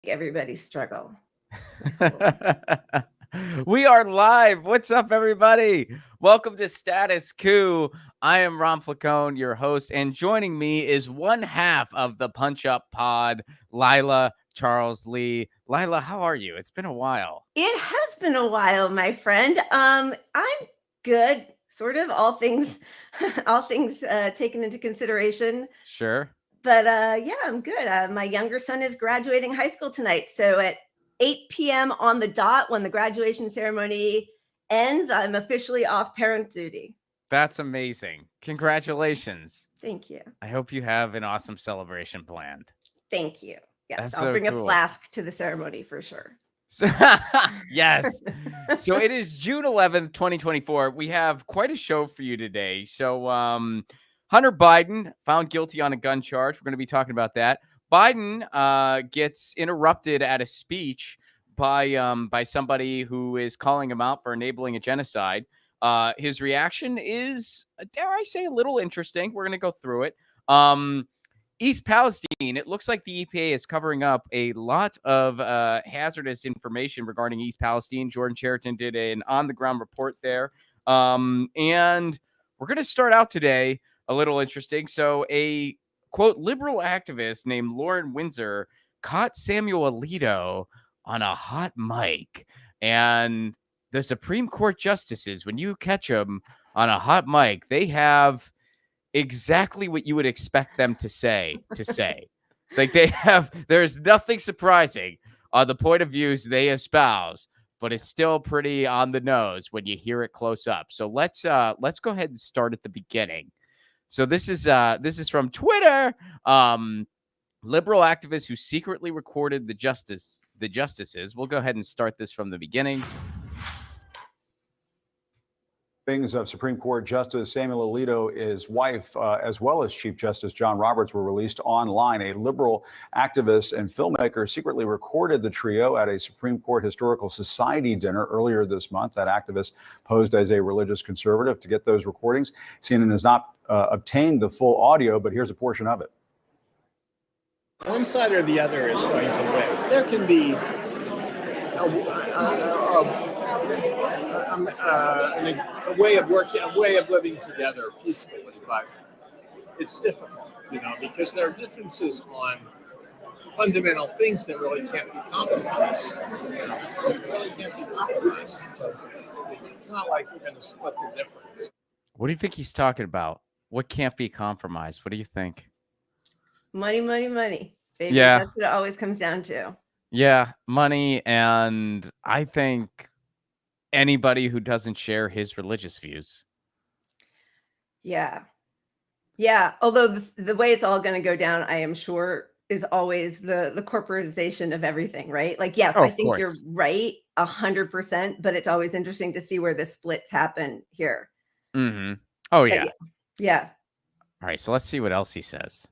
everybody struggle. We are live. What's up, everybody? Welcome to Status Coup. I am Placone, your host, and joining me is one half of the Punch Up Pod, Leila Charles Leigh. Leila, how are you? It's been a while. It has been a while, my friend. I'm good, sort of. All things taken into consideration. Sure. But yeah, I'm good. My younger son is graduating high school tonight, so at 8 p.m. on the dot, when the graduation ceremony ends, I'm officially off parent duty. That's amazing. Congratulations. Thank you. I hope you have an awesome celebration planned. Thank you. Yes, That's I'll so bring cool. a flask to the ceremony for sure. Yes. So it is June 11th, 2024. We have quite a show for you today. So Hunter Biden found guilty on a gun charge. We're going to be talking about that. Biden gets interrupted at a speech by somebody who is calling him out for enabling a genocide. His reaction is, dare I say, a little interesting. We're going to go through it. East Palestine, it looks like the EPA is covering up a lot of hazardous information regarding East Palestine. Jordan Cheriton did an on-the-ground report there. And we're going to start out today a little interesting. So a, quote, liberal activist named Lauren Windsor caught Samuel Alito on a hot mic. And the Supreme Court justices, when you catch them on a hot mic, they have exactly what you would expect them to say. Like there's nothing surprising on the point of views they espouse, but it's still pretty on the nose when you hear it close up. So let's go ahead and start at the beginning. So this is from Twitter. Liberal activists who secretly recorded the justices. We'll go ahead and start this from the beginning. Of Supreme Court Justice Samuel Alito, his wife, as well as Chief Justice John Roberts, were released online. A liberal activist and filmmaker secretly recorded the trio at a Supreme Court Historical Society dinner earlier this month. That activist posed as a religious conservative. To get those recordings, CNN has not obtained the full audio, but here's a portion of it. One side or the other is going to win. There can be a way of working, a way of living together peacefully, but it's difficult, because there are differences on fundamental things that really can't be compromised. Really can't be compromised. So it's not like we're going to split the difference. What do you think he's talking about? What can't be compromised? What do you think? Money, money, money. Baby. Yeah. That's what it always comes down to. Yeah, money, and I think anybody who doesn't share his religious views. Yeah. Although the way it's all going to go down, I am sure, is always the corporatization of everything, right? Like, yes, I think you're right 100%, but it's always interesting to see where the splits happen here. Mm-hmm. Oh, yeah. Yeah. All right, so let's see what else he says.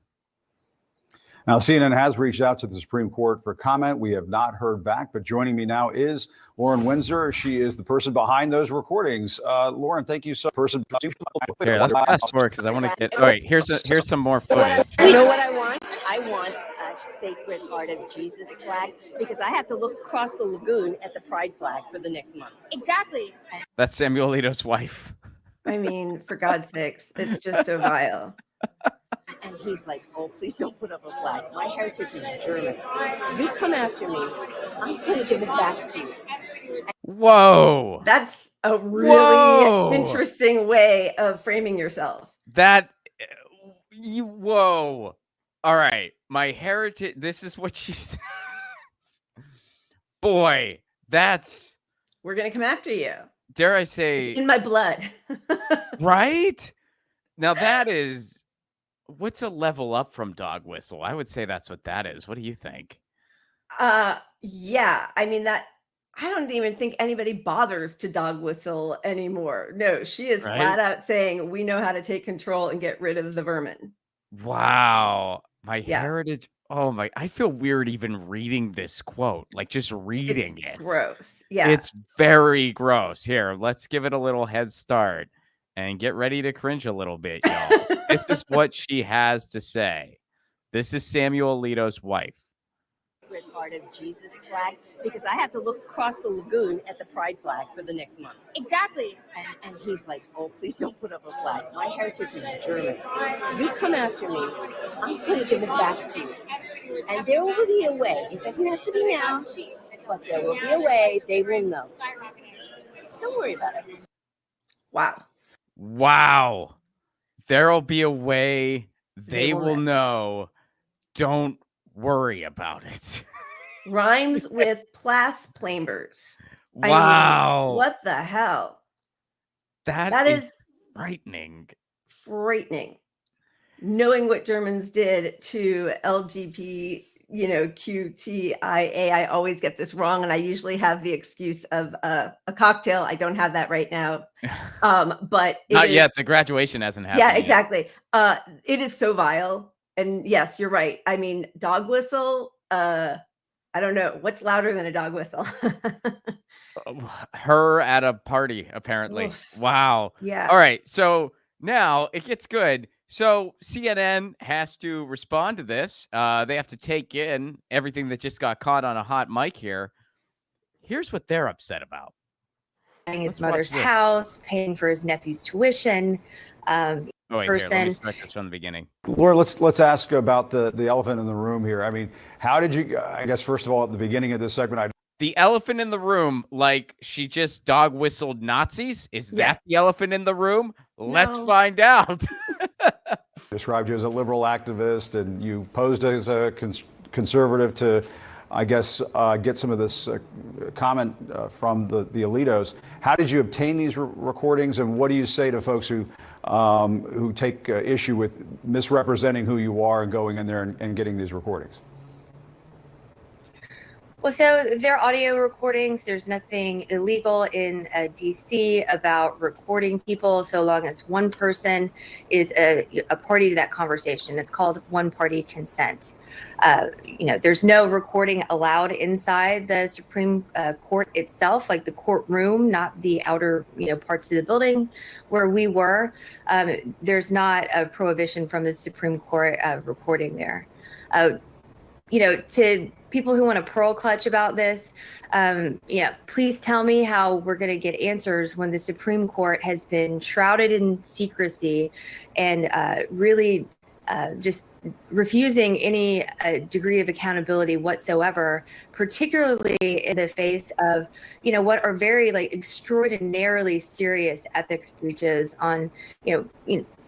Now, CNN has reached out to the Supreme Court for comment. We have not heard back, but joining me now is Lauren Windsor. She is the person behind those recordings. Lauren, thank you so much. Here, let's fast forward because I want to get. All right, here's some more footage. You know what I want? I want a Sacred Heart of Jesus flag because I have to look across the lagoon at the Pride flag for the next month. Exactly. That's Samuel Alito's wife. I mean, for God's sakes, it's just so vile. And he's like, oh, please don't put up a flag. My heritage is German. You come after me, I'm going to give it back to you. Whoa. That's a really interesting way of framing yourself. Whoa. All right. My heritage. This is what she says. Boy, we're going to come after you. Dare I say. It's in my blood. Right? Now that is. What's a level up from dog whistle? I would say that's what that is. What do you think? Yeah. I mean, I don't even think anybody bothers to dog whistle anymore. No, she is flat out saying we know how to take control and get rid of the vermin. Wow. My heritage. Oh my, I feel weird even reading this quote, like just reading it. Gross. Yeah. It's very gross. Here, let's give it a little head start and get ready to cringe a little bit, y'all. This is what she has to say. This is Samuel Alito's wife. Sacred Heart of Jesus flag because I have to look across the lagoon at the pride flag for the next month. Exactly. And he's like, oh, please don't put up a flag. My heritage is German. You come after me, I'm going to give it back to you. And there will be a way. It doesn't have to be now, but there will be a way. They will know. So don't worry about it. Wow. Wow. There'll be a way. They will know. Don't worry about it. Rhymes with plas plambers. Wow. I mean, what the hell? That is frightening. Frightening. Knowing what Germans did to LGP, QTIA, I always get this wrong, and I usually have the excuse of a cocktail. I don't have that right now, but not yet. The graduation hasn't happened. Yeah, exactly. It is so vile, and yes, you're right. I mean, dog whistle. I don't know what's louder than a dog whistle. Her at a party, apparently. Oof. Wow. Yeah. All right. So now it gets good. So CNN has to respond to this. They have to take in everything that just got caught on a hot mic here. Here's what they're upset about. His mother's house, paying for his nephew's tuition. Here, let me start this from the beginning. Laura, let's ask about the elephant in the room here. I mean, how did you? I guess first of all, at the beginning of this segment, the elephant in the room, like she just dog whistled Nazis. Is that the elephant in the room? No. Let's find out. Described you as a liberal activist, and you posed as a conservative to, I guess, get some of this comment from the Alitos. How did you obtain these recordings, and what do you say to folks who take issue with misrepresenting who you are and going in there and getting these recordings? Well, so they're audio recordings. There's nothing illegal in DC about recording people so long as one person is a party to that conversation. It's called one-party consent. There's no recording allowed inside the Supreme Court itself, like the courtroom, not the outer, parts of the building where we were. There's not a prohibition from the Supreme Court recording there. To people who want to pearl clutch about this, please tell me how we're going to get answers when the Supreme Court has been shrouded in secrecy and really just refusing any degree of accountability whatsoever, particularly in the face of, what are very extraordinarily serious ethics breaches on,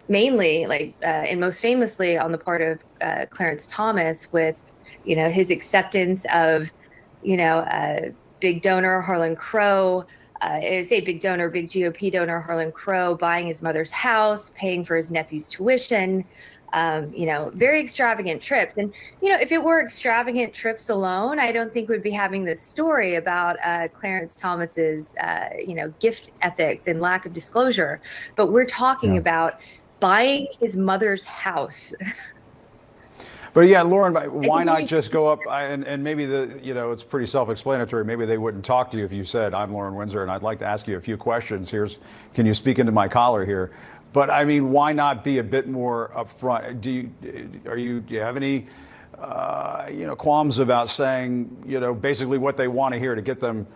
mainly and most famously on the part of Clarence Thomas with, his acceptance of, big donor Harlan Crow, big GOP donor Harlan Crow buying his mother's house, paying for his nephew's tuition, very extravagant trips. And, if it were extravagant trips alone, I don't think we'd be having this story about Clarence Thomas's, gift ethics and lack of disclosure. But we're talking about buying his mother's house. But yeah, Lauren, why not just go up and maybe it's pretty self-explanatory. Maybe they wouldn't talk to you if you said, I'm Lauren Windsor and I'd like to ask you a few questions. Can you speak into my collar here? But I mean, why not be a bit more upfront? Do you have any, qualms about saying, basically what they want to hear to get them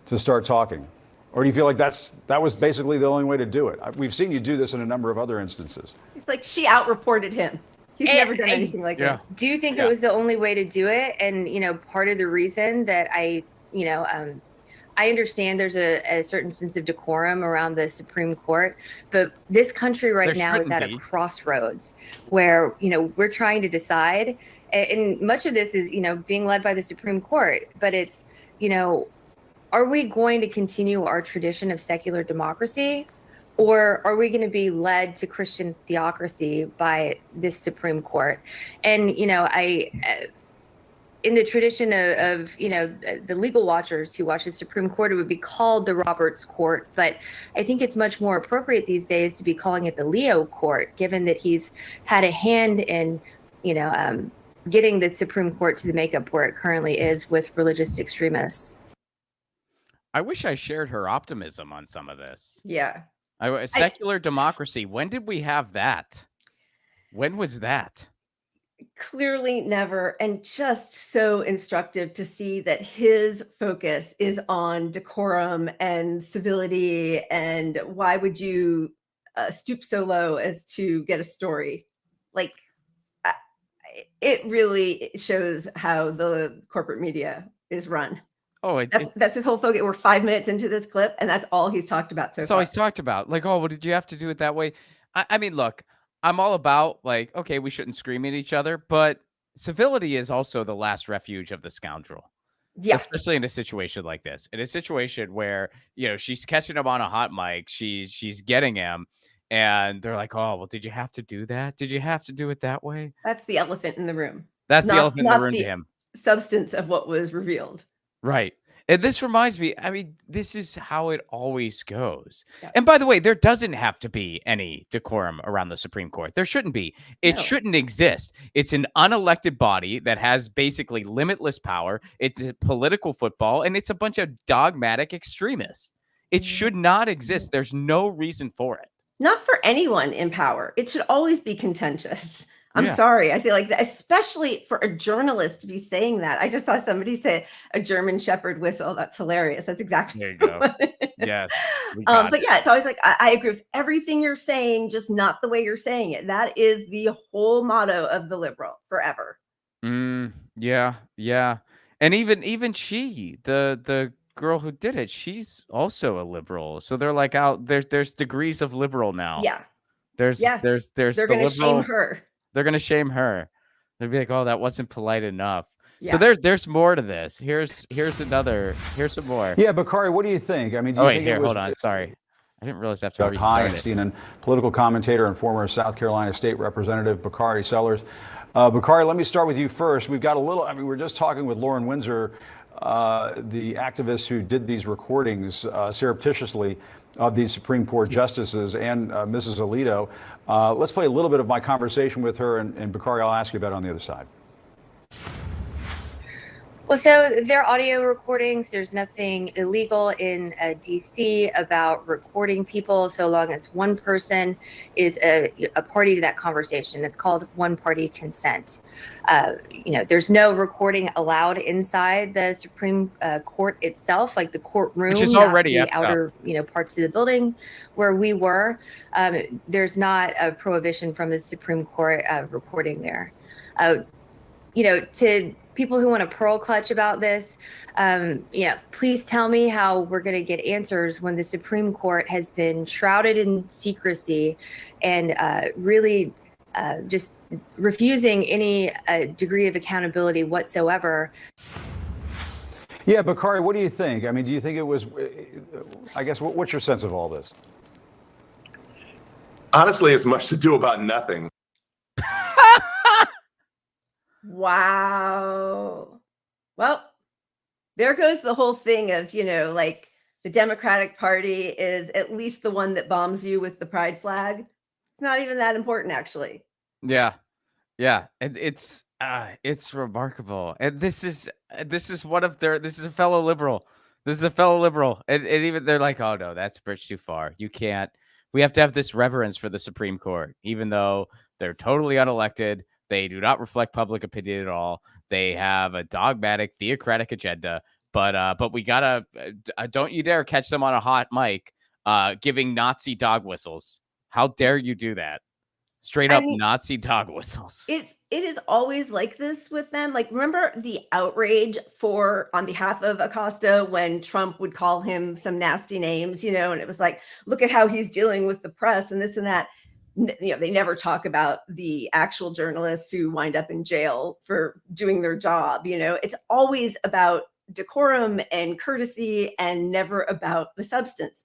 to start talking? Or do you feel like that was basically the only way to do it? We've seen you do this in a number of other instances. It's like she out-reported him. He's never done anything like this. Do you think it was the only way to do it? And, part of the reason that I understand there's a certain sense of decorum around the Supreme Court, but this country now is at a crossroads where, we're trying to decide. And much of this is, being led by the Supreme Court, but it's, are we going to continue our tradition of secular democracy, or are we going to be led to Christian theocracy by this Supreme Court? And, in the tradition of the legal watchers who watch the Supreme Court, it would be called the Roberts Court. But I think it's much more appropriate these days to be calling it the Leo Court, given that he's had a hand in, getting the Supreme Court to the makeup where it currently is with religious extremists. I wish I shared her optimism on some of this. Yeah. Secular democracy. When did we have that? When was that? Clearly never, and just so instructive to see that his focus is on decorum and civility, and why would you stoop so low as to get a story? Like, I- it really shows how the corporate media is run. Oh, That's his whole focus. We're 5 minutes into this clip, and that's all he's talked about so that's all far. he's talked about. Like, oh, well, did you have to do it that way? I mean, look, I'm all about like, okay, we shouldn't scream at each other, but civility is also the last refuge of the scoundrel. Yeah. Especially in a situation like this. In a situation where, she's catching him on a hot mic, she's getting him, and they're like, "Oh, well, did you have to do that? Did you have to do it that way?" That's the elephant in the room. That's the elephant in the Not room to the him. substance of what was revealed. Right. And this reminds me, I mean, this is how it always goes. Yeah. And by the way, there doesn't have to be any decorum around the Supreme Court. There shouldn't be. It No. shouldn't exist. It's an unelected body that has basically limitless power. It's a political football, and it's a bunch of dogmatic extremists. It should not exist. There's no reason for it. Not for anyone in power. It should always be contentious. I'm Yeah. sorry. I feel like that, especially for a journalist to be saying that. I just saw somebody say a German Shepherd whistle. That's hilarious. That's exactly There you go. what it is. Yes. we got But it. yeah, it's always like, I agree with everything you're saying, just not the way you're saying it. That is the whole motto of the liberal forever. Yeah. Yeah. And even she, the girl who did it, she's also a liberal. So they're like out there's degrees of liberal now. Yeah. There's Yeah. there's They're the going to shame liberal. her. They're gonna shame her. They'll be like, "Oh, that wasn't polite enough." So Yeah. there's more to this. Here's some more. Yeah, Bakari, what do you think? I mean, do Oh you wait, think here, it was hold on. Sorry, I didn't realize I have to Chuck restart it. Heinstein and political commentator and former South Carolina State Representative Bakari Sellers. Bakari, let me start with you first. We've got a little, I mean, we're just talking with Lauren Windsor, the activist who did these recordings surreptitiously of these Supreme Court justices and Mrs. Alito. Let's play a little bit of my conversation with her, and Bakari, I'll ask you about it on the other side. Well, so they're audio recordings. There's nothing illegal in DC about recording people so long as one person is a party to that conversation. It's called one-party consent. There's no recording allowed inside the Supreme Court itself, like the courtroom, Which is already not the outer, parts of the building where we were. There's not a prohibition from the Supreme Court recording there. To people who want to pearl clutch about this, please tell me how we're going to get answers when the Supreme Court has been shrouded in secrecy and really just refusing any degree of accountability whatsoever. Yeah, Bakari, what do you think? I mean, do you think it was, I guess, what's your sense of all this? Honestly, it's much to do about nothing. Wow. Well, there goes the whole thing of, like the Democratic Party is at least the one that bombs you with the pride flag. It's not even that important, actually. Yeah. Yeah. And it's remarkable. And this is one of this is a fellow liberal. This is a fellow liberal. And even they're like, oh no, that's a bridge too far. You can't. We have to have this reverence for the Supreme Court, even though they're totally unelected. They do not reflect public opinion at all. They have a dogmatic, theocratic agenda. But we gotta don't you dare catch them on a hot mic giving Nazi dog whistles. How dare you do that? Straight up Nazi dog whistles. It is always like this with them. Like, remember the outrage on behalf of Acosta when Trump would call him some nasty names, and it was like, look at how he's dealing with the press and this and that. They never talk about the actual journalists who wind up in jail for doing their job. It's always about decorum and courtesy and never about the substance.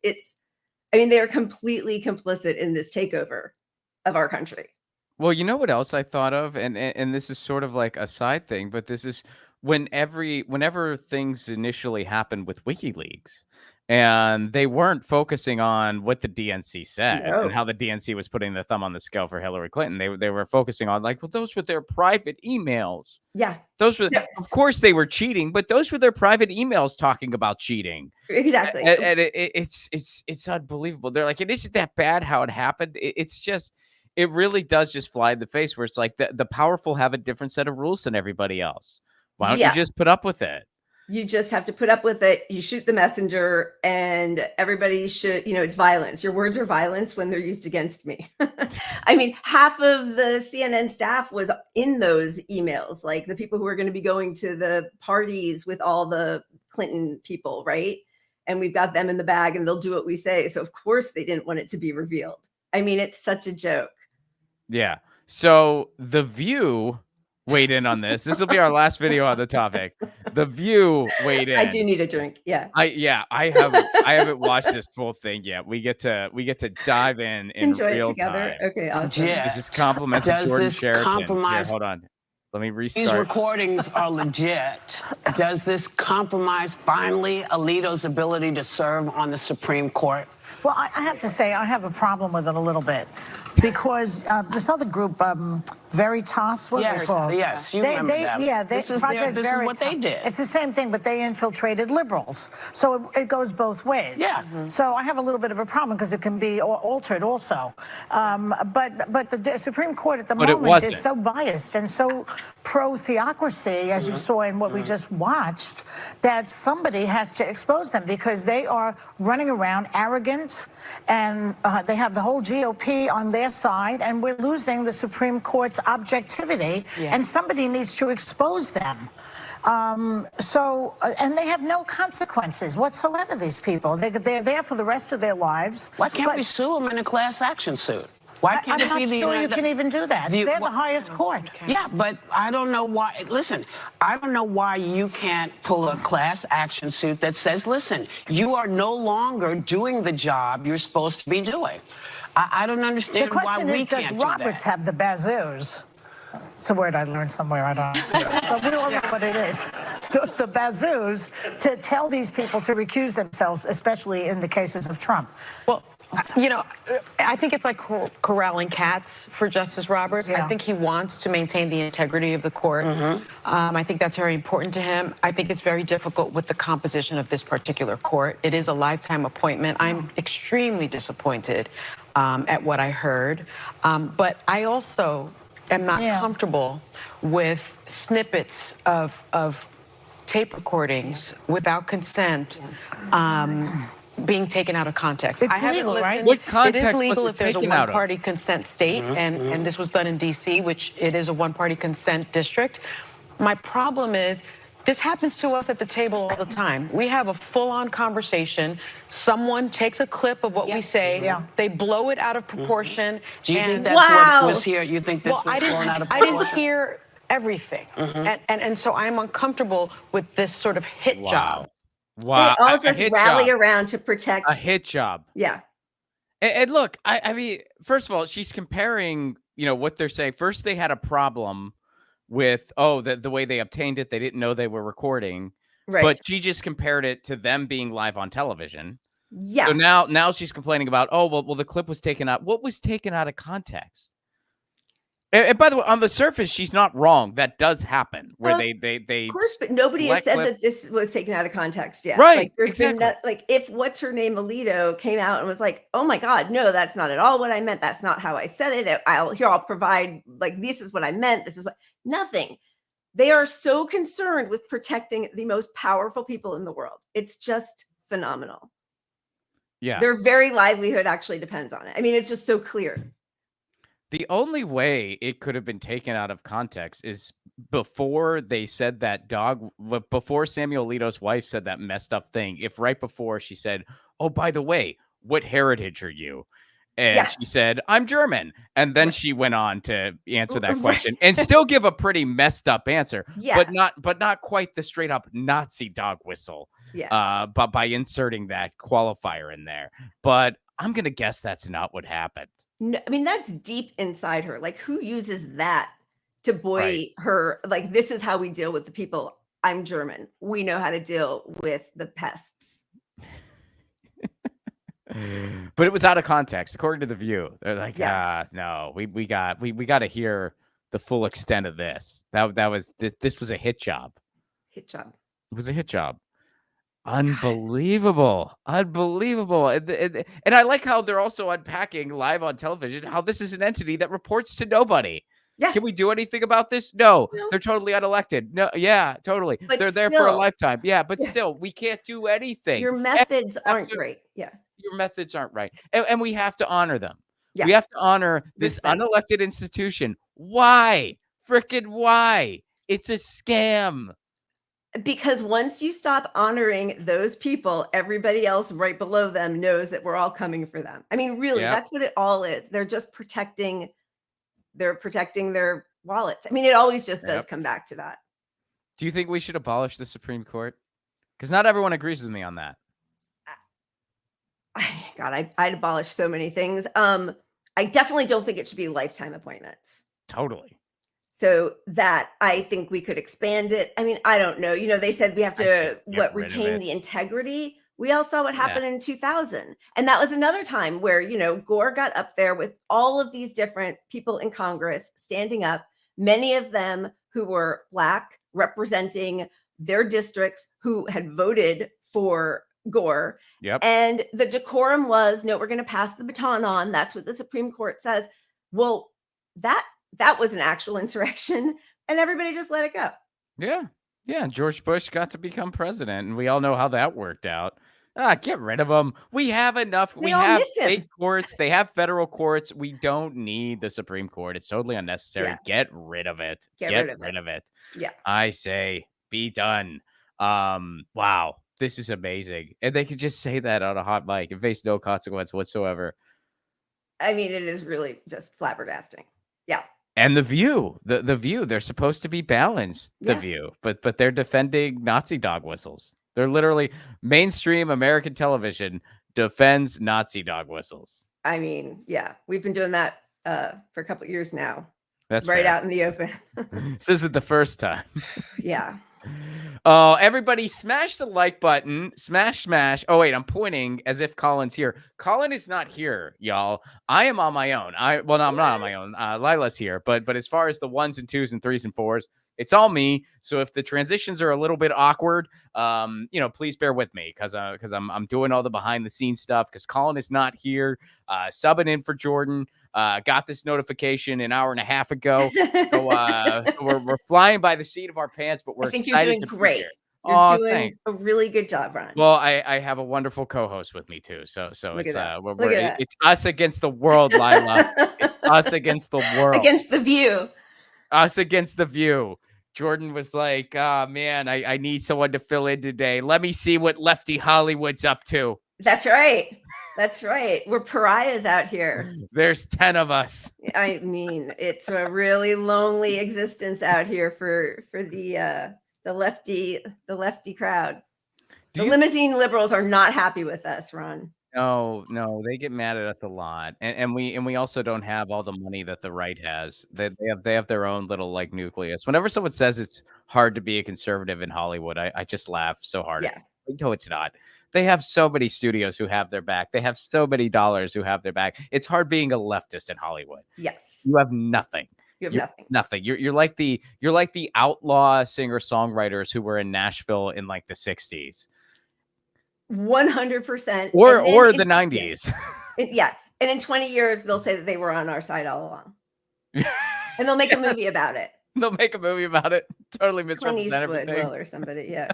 They are completely complicit in this takeover of our country. Well, you know what else I thought of, and this is sort of like a side thing, but this is whenever things initially happened with WikiLeaks, and they weren't focusing on what the DNC said and how the DNC was putting the thumb on the scale for Hillary Clinton. They were focusing on like, well, those were their private emails. Yeah, those were, of course, they were cheating, but those were their private emails talking about cheating. Exactly, and it's unbelievable. They're like, it isn't that bad how it happened. It's just. it really does just fly in the face where it's like the powerful have a different set of rules than everybody else. Why don't you just put up with it? You just have to put up with it. You shoot the messenger, and everybody should, it's violence. Your words are violence when they're used against me. I mean, half of the CNN staff was in those emails, like the people who are going to be going to the parties with all the Clinton people, right? And we've got them in the bag, and they'll do what we say. So of course they didn't want it to be revealed. I mean, it's such a joke. Yeah. So The View weighed in on this. This will be our last video on the topic. The View weighed in. I do need a drink. Yeah. I haven't watched this full thing yet. We get to dive in Enjoy real it together. time. Okay, awesome. Yeah. This is compliments of Jordan Sheraton. Here, hold on. Let me restart. These recordings are legit. Does this compromise finally Alito's ability to serve on the Supreme Court? Well, I have to say, I have a problem with it a little bit. Because this other group, Veritas, what are they called? Yes, you remember them. Yeah, this is what they did. It's the same thing, but they infiltrated liberals. So it goes both ways. Yeah. So I have a little bit of a problem because it can be altered also. But the Supreme Court at the moment is so biased and so pro-theocracy, as you saw in what we just watched, that somebody has to expose them because they are running around arrogant, and they have the whole GOP on their side, and we're losing the Supreme Court's objectivity, and somebody needs to expose them. And they have no consequences whatsoever, these people. They're there for the rest of their lives. Why can't we sue them in a class action suit? Why can't I'm not sure you can even do that. They're the highest court. Yeah, but I don't know why. Listen, I don't know why you can't pull a class action suit that says, listen, you are no longer doing the job you're supposed to be doing. I don't understand why we can't do that. The question is, does Roberts have the bazooks? It's a word I learned somewhere, I don't know. But we all know what it is. The bazooks to tell these people to recuse themselves, especially in the cases of Trump. Well, I think it's like corralling cats for Justice Roberts. I think he wants to maintain the integrity of the court. I think that's very important to him. I think it's very difficult with the composition of this particular court. It is a lifetime appointment. I'm extremely disappointed at what I heard. But I also am not comfortable with snippets of tape recordings without consent being taken out of context. It's legal, right? What context it is legal was if there's a one-party consent state, and this was done in D.C., which it is a one-party consent district. My problem is, this happens to us at the table all the time. We have a full-on conversation. Someone takes a clip of what we say. They blow it out of proportion. Do you think that's what was here? You think this was blown out of proportion? I didn't hear everything. And so I'm uncomfortable with this sort of hit job. Wow. They all just rally around to protect a hit job. Yeah. And look, I mean, first of all, she's comparing, what they're saying. First, they had a problem with, the way they obtained it. They didn't know they were recording. Right. But she just compared it to them being live on television. Yeah. So now she's complaining about, the clip was taken out. What was taken out of context? And by the way, on the surface, she's not wrong. That does happen where they of course, but nobody has said that this was taken out of contest yet. Right. Like, there's been that, like, if what's her name Alito came out and was like, oh my God, no, that's not at all what I meant. That's not how I said it. I'll provide, like, this is what I meant. This is what, nothing. They are so concerned with protecting the most powerful people in the world. It's just phenomenal. Yeah. Their very livelihood actually depends on it. I mean, it's just so clear. The only way it could have been taken out of context is before they said that before Samuel Alito's wife said that messed up thing. If right before she said, oh, by the way, what heritage are you? And she said, I'm German. And then she went on to answer that question and still give a pretty messed up answer, but not quite the straight up Nazi dog whistle. But by inserting that qualifier in there. But I'm going to guess that's not what happened. No, I mean, that's deep inside her. Like, who uses that to buoy her? Like, this is how we deal with the people. I'm German. We know how to deal with the pests. But it was out of context, according to The View. They're like, no, we got to hear the full extent of this. This was a hit job. Hit job. It was a hit job. Unbelievable. Unbelievable. And I like how they're also unpacking live on television how this is an entity that reports to nobody. Yeah. Can we do anything about this? No. No. They're totally unelected. No, yeah, totally. But They're there for a still. lifetime. Yeah, but still, we can't do anything. Your methods aren't great. Yeah. Your methods aren't right. And we have to honor them. Yeah. We have to honor this Respect. unelected institution. Why? Freaking why? It's a scam. Because once you stop honoring those people, everybody else right below them knows that we're all coming for them. I mean, really, that's what it all is. They're just protecting their wallets. I mean, it always just does come back to that. Do you think we should abolish the Supreme Court? Because not everyone agrees with me on that. God, I'd abolish so many things. I definitely don't think it should be lifetime appointments. Totally. So that I think we could expand it. I mean, I don't know. You know, they said we have to retain the integrity. We all saw what happened in 2000. And that was another time where, you know, Gore got up there with all of these different people in Congress standing up, many of them who were Black, representing their districts, who had voted for Gore. Yep. And the decorum was, no, we're going to pass the baton on. That's what the Supreme Court says. Well, that was an actual insurrection, and everybody just let it go. Yeah. Yeah. George Bush got to become president, and we all know how that worked out. Get rid of them. We have enough. We have state courts. They have federal courts. We don't need the Supreme Court. It's totally unnecessary. Yeah. Get rid of it. Get rid of it. Yeah. I say be done. Wow. This is amazing. And they could just say that on a hot mic and face no consequence whatsoever. I mean, it is really just flabbergasting. Yeah. And the View, the View, they're supposed to be balanced, the View, but they're defending Nazi dog whistles. They're literally mainstream American television defends Nazi dog whistles. I mean, yeah, we've been doing that for a couple of years now. That's right fair. Out in the open. This isn't the first time. Yeah. Oh, everybody smash the like button. Smash. Oh, wait, I'm pointing as if Colin's here. Colin is not here, y'all. I am on my own. I'm not on my own. Lila's here. But as far as the 1s and 2s and 3s and 4s, it's all me. So if the transitions are a little bit awkward, you know, please bear with me because I'm doing all the behind the scenes stuff because Colin is not here. Subbing in for Jordan. Got this notification an hour and a half ago. So we're flying by the seat of our pants, but we're excited. You're doing great. You're doing a really good job, Ron. Well, I have a wonderful co-host with me too. So it's us against the world, Lila. It's us against the world. Against the View. Us against the View. Jordan was like, oh, man, I need someone to fill in today. Let me see what Lefty Hollywood's up to. That's right. That's right. We're pariahs out here. There's 10 of us. I mean, it's a really lonely existence out here for the lefty crowd. The limousine liberals are not happy with us, Ron. No, they get mad at us a lot, and we also don't have all the money that the right has. They have their own little like nucleus. Whenever someone says it's hard to be a conservative in Hollywood, I just laugh so hard. Yeah. No, it's not. They have so many studios who have their back. They have so many dollars who have their back. It's hard being a leftist in Hollywood. Yes, you have nothing. You have nothing. You're like the outlaw singer songwriters who were in Nashville in like the 60s. 100%. Or the 90s. Yeah. And in 20 years, they'll say that they were on our side all along. And they'll make a movie about it. They'll make a movie about it. Totally misrepresent everything. Will or somebody, yeah.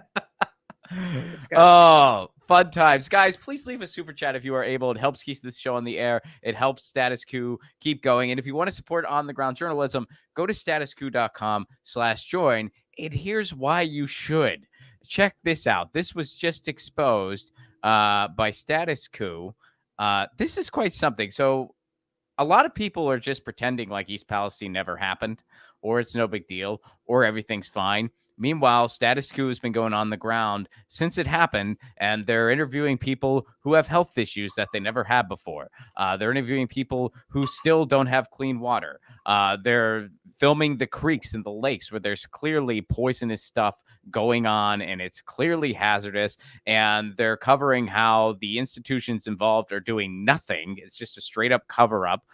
Oh, fun times. Guys, please leave a super chat if you are able. It helps keep this show on the air. It helps Status Coup keep going. And if you want to support on-the-ground journalism, go to statuscoup.com/join. And here's why you should. Check this out. This was just exposed by Status Coup. This is quite something. So a lot of people are just pretending like East Palestine never happened, or it's no big deal, or everything's fine. Meanwhile, Status Coup has been going on the ground since it happened, and they're interviewing people who have health issues that they never had before. They're interviewing people who still don't have clean water. They're filming the creeks and the lakes where there's clearly poisonous stuff going on, and it's clearly hazardous, and they're covering how the institutions involved are doing nothing. It's just a straight up cover up.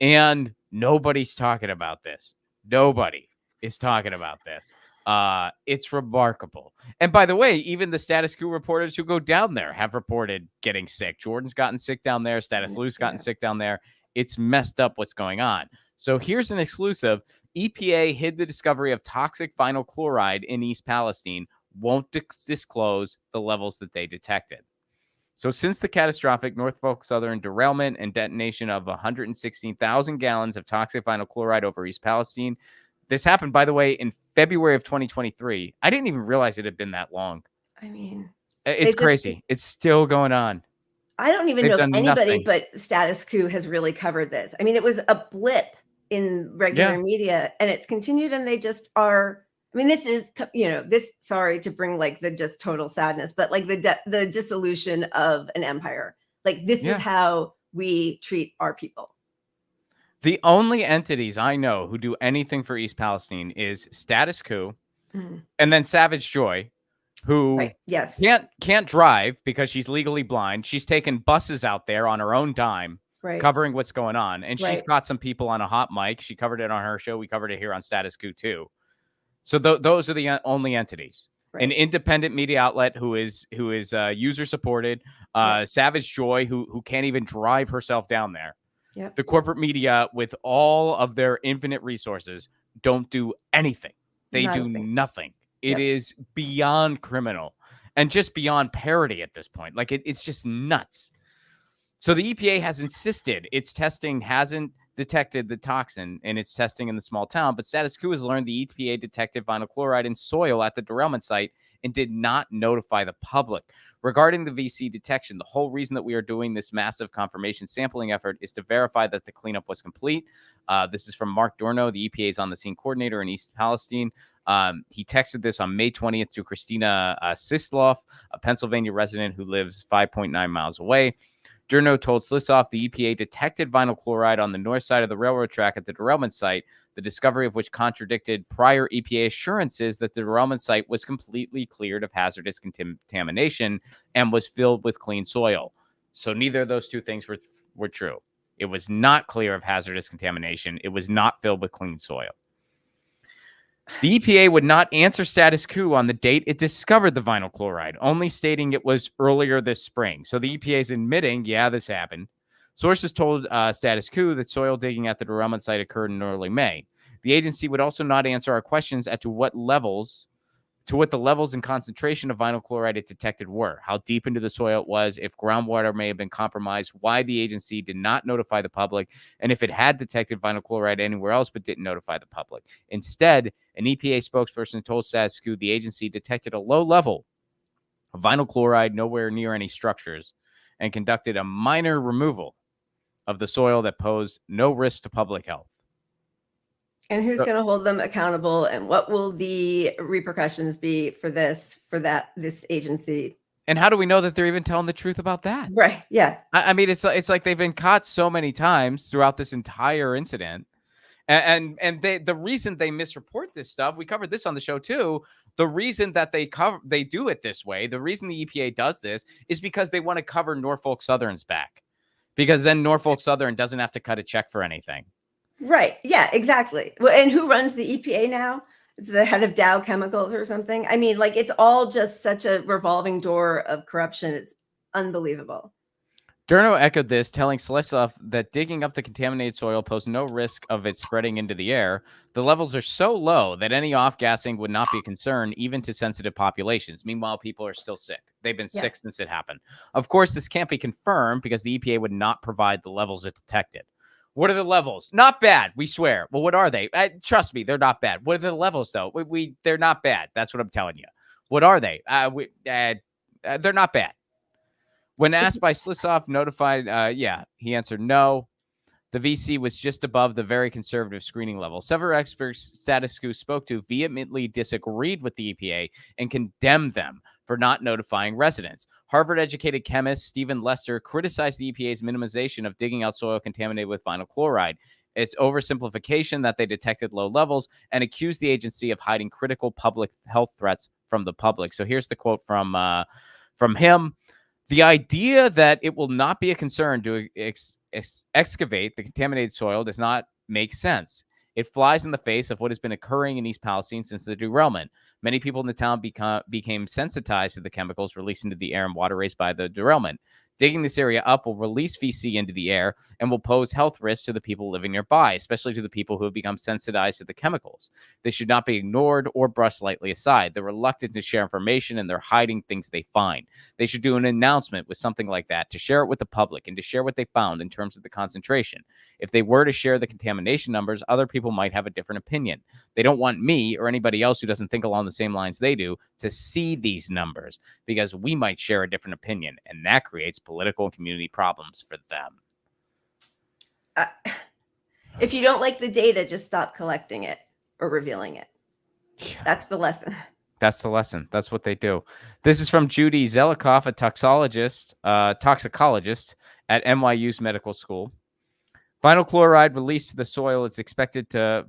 And nobody's talking about this. Nobody is talking about this. It's remarkable. And by the way, even the Status Coup reporters who go down there have reported getting sick. Jordan's gotten sick down there. Status Lou's gotten sick down there. It's messed up what's going on. So here's an exclusive. EPA hid the discovery of toxic vinyl chloride in East Palestine, won't disclose the levels that they detected. So since the catastrophic Norfolk Southern derailment and detonation of 116,000 gallons of toxic vinyl chloride over East Palestine, this happened, by the way, in February of 2023. I didn't even realize it had been that long. I mean, it's crazy. It's still going on. I don't even know if anybody but Status Coup has really covered this. I mean, it was a blip in regular media, and it's continued, and they just are. I mean, this is, sorry to bring like the just total sadness, but like the dissolution of an empire. Like this is how we treat our people. The only entities I know who do anything for East Palestine is Status Coup and then Savage Joy, who can't drive because she's legally blind. She's taken buses out there on her own dime, covering what's going on. And she's got some people on a hot mic. She covered it on her show. We covered it here on Status Coup too. So those are the only entities. An independent media outlet who is user supported, Savage Joy, who can't even drive herself down there. The corporate media, with all of their infinite resources, don't do anything. They do nothing. It is beyond criminal and just beyond parody at this point. Like it's just nuts. So the EPA has insisted its testing hasn't detected the toxin in its testing in the small town, but Status Coup has learned the EPA detected vinyl chloride in soil at the derailment site and did not notify the public. Regarding the VC detection, the whole reason that we are doing this massive confirmation sampling effort is to verify that the cleanup was complete. This is from Mark Dorno, the EPA's on-the-scene coordinator in East Palestine. He texted this on May 20th to Christina Sisloff, a Pennsylvania resident who lives 5.9 miles away. Durno told Slissoff the EPA detected vinyl chloride on the north side of the railroad track at the derailment site, the discovery of which contradicted prior EPA assurances that the derailment site was completely cleared of hazardous contamination and was filled with clean soil. So neither of those two things were true. It was not clear of hazardous contamination. It was not filled with clean soil. The EPA would not answer Status Coup on the date it discovered the vinyl chloride, only stating it was earlier this spring. So the EPA is admitting, this happened. Sources told Status Coup that soil digging at the derailment site occurred in early May. The agency would also not answer our questions as to what the levels and concentration of vinyl chloride it detected were, how deep into the soil it was, if groundwater may have been compromised, why the agency did not notify the public, and if it had detected vinyl chloride anywhere else but didn't notify the public. Instead, an EPA spokesperson told Status Coup the agency detected a low level of vinyl chloride nowhere near any structures and conducted a minor removal of the soil that posed no risk to public health. And who's going to hold them accountable, and what will the repercussions be for this agency? And how do we know that they're even telling the truth about that? Right. Yeah. I mean, it's like they've been caught so many times throughout this entire incident. And the reason they misreport this stuff, we covered this on the show too. The reason that they do it this way, the reason the EPA does this is because they want to cover Norfolk Southern's back, because then Norfolk Southern doesn't have to cut a check for anything. Right. Yeah, exactly. Well, and who runs the EPA now? It's the head of Dow Chemicals or something. I mean, like, it's all just such a revolving door of corruption. It's unbelievable. Durno echoed this, telling Slissoff that digging up the contaminated soil posed no risk of it spreading into the air. The levels are so low that any off-gassing would not be a concern, even to sensitive populations. Meanwhile, people are still sick. They've been sick since it happened. Of course, this can't be confirmed because the EPA would not provide the levels it detected. What are the levels? Not bad, we swear. Well, what are they? Trust me, they're not bad. What are the levels, though? They're not bad. That's what I'm telling you. What are they? They're not bad. When asked by Slissoff, he answered no. The VC was just above the very conservative screening level. Several experts Status Coup spoke to vehemently disagreed with the EPA and condemned them for not notifying residents. Harvard-educated chemist Stephen Lester criticized the EPA's minimization of digging out soil contaminated with vinyl chloride. It's oversimplification that they detected low levels, and accused the agency of hiding critical public health threats from the public. So here's the quote from him. The idea that it will not be a concern to excavate the contaminated soil does not make sense. It flies in the face of what has been occurring in East Palestine since the derailment. Many people in the town became sensitized to the chemicals released into the air and water raised by the derailment. Digging this area up will release VC into the air and will pose health risks to the people living nearby, especially to the people who have become sensitized to the chemicals. They should not be ignored or brushed lightly aside. They're reluctant to share information and they're hiding things they find. They should do an announcement with something like that to share it with the public and to share what they found in terms of the concentration. If they were to share the contamination numbers, other people might have a different opinion. They don't want me or anybody else who doesn't think along the same lines they do to see these numbers because we might share a different opinion, and that creates political and community problems for them. If you don't like the data, just stop collecting it or revealing it. That's the lesson. That's the lesson. That's what they do. This is from Judy Zelikoff, a toxicologist at NYU's medical school. Vinyl chloride released to the soil is expected to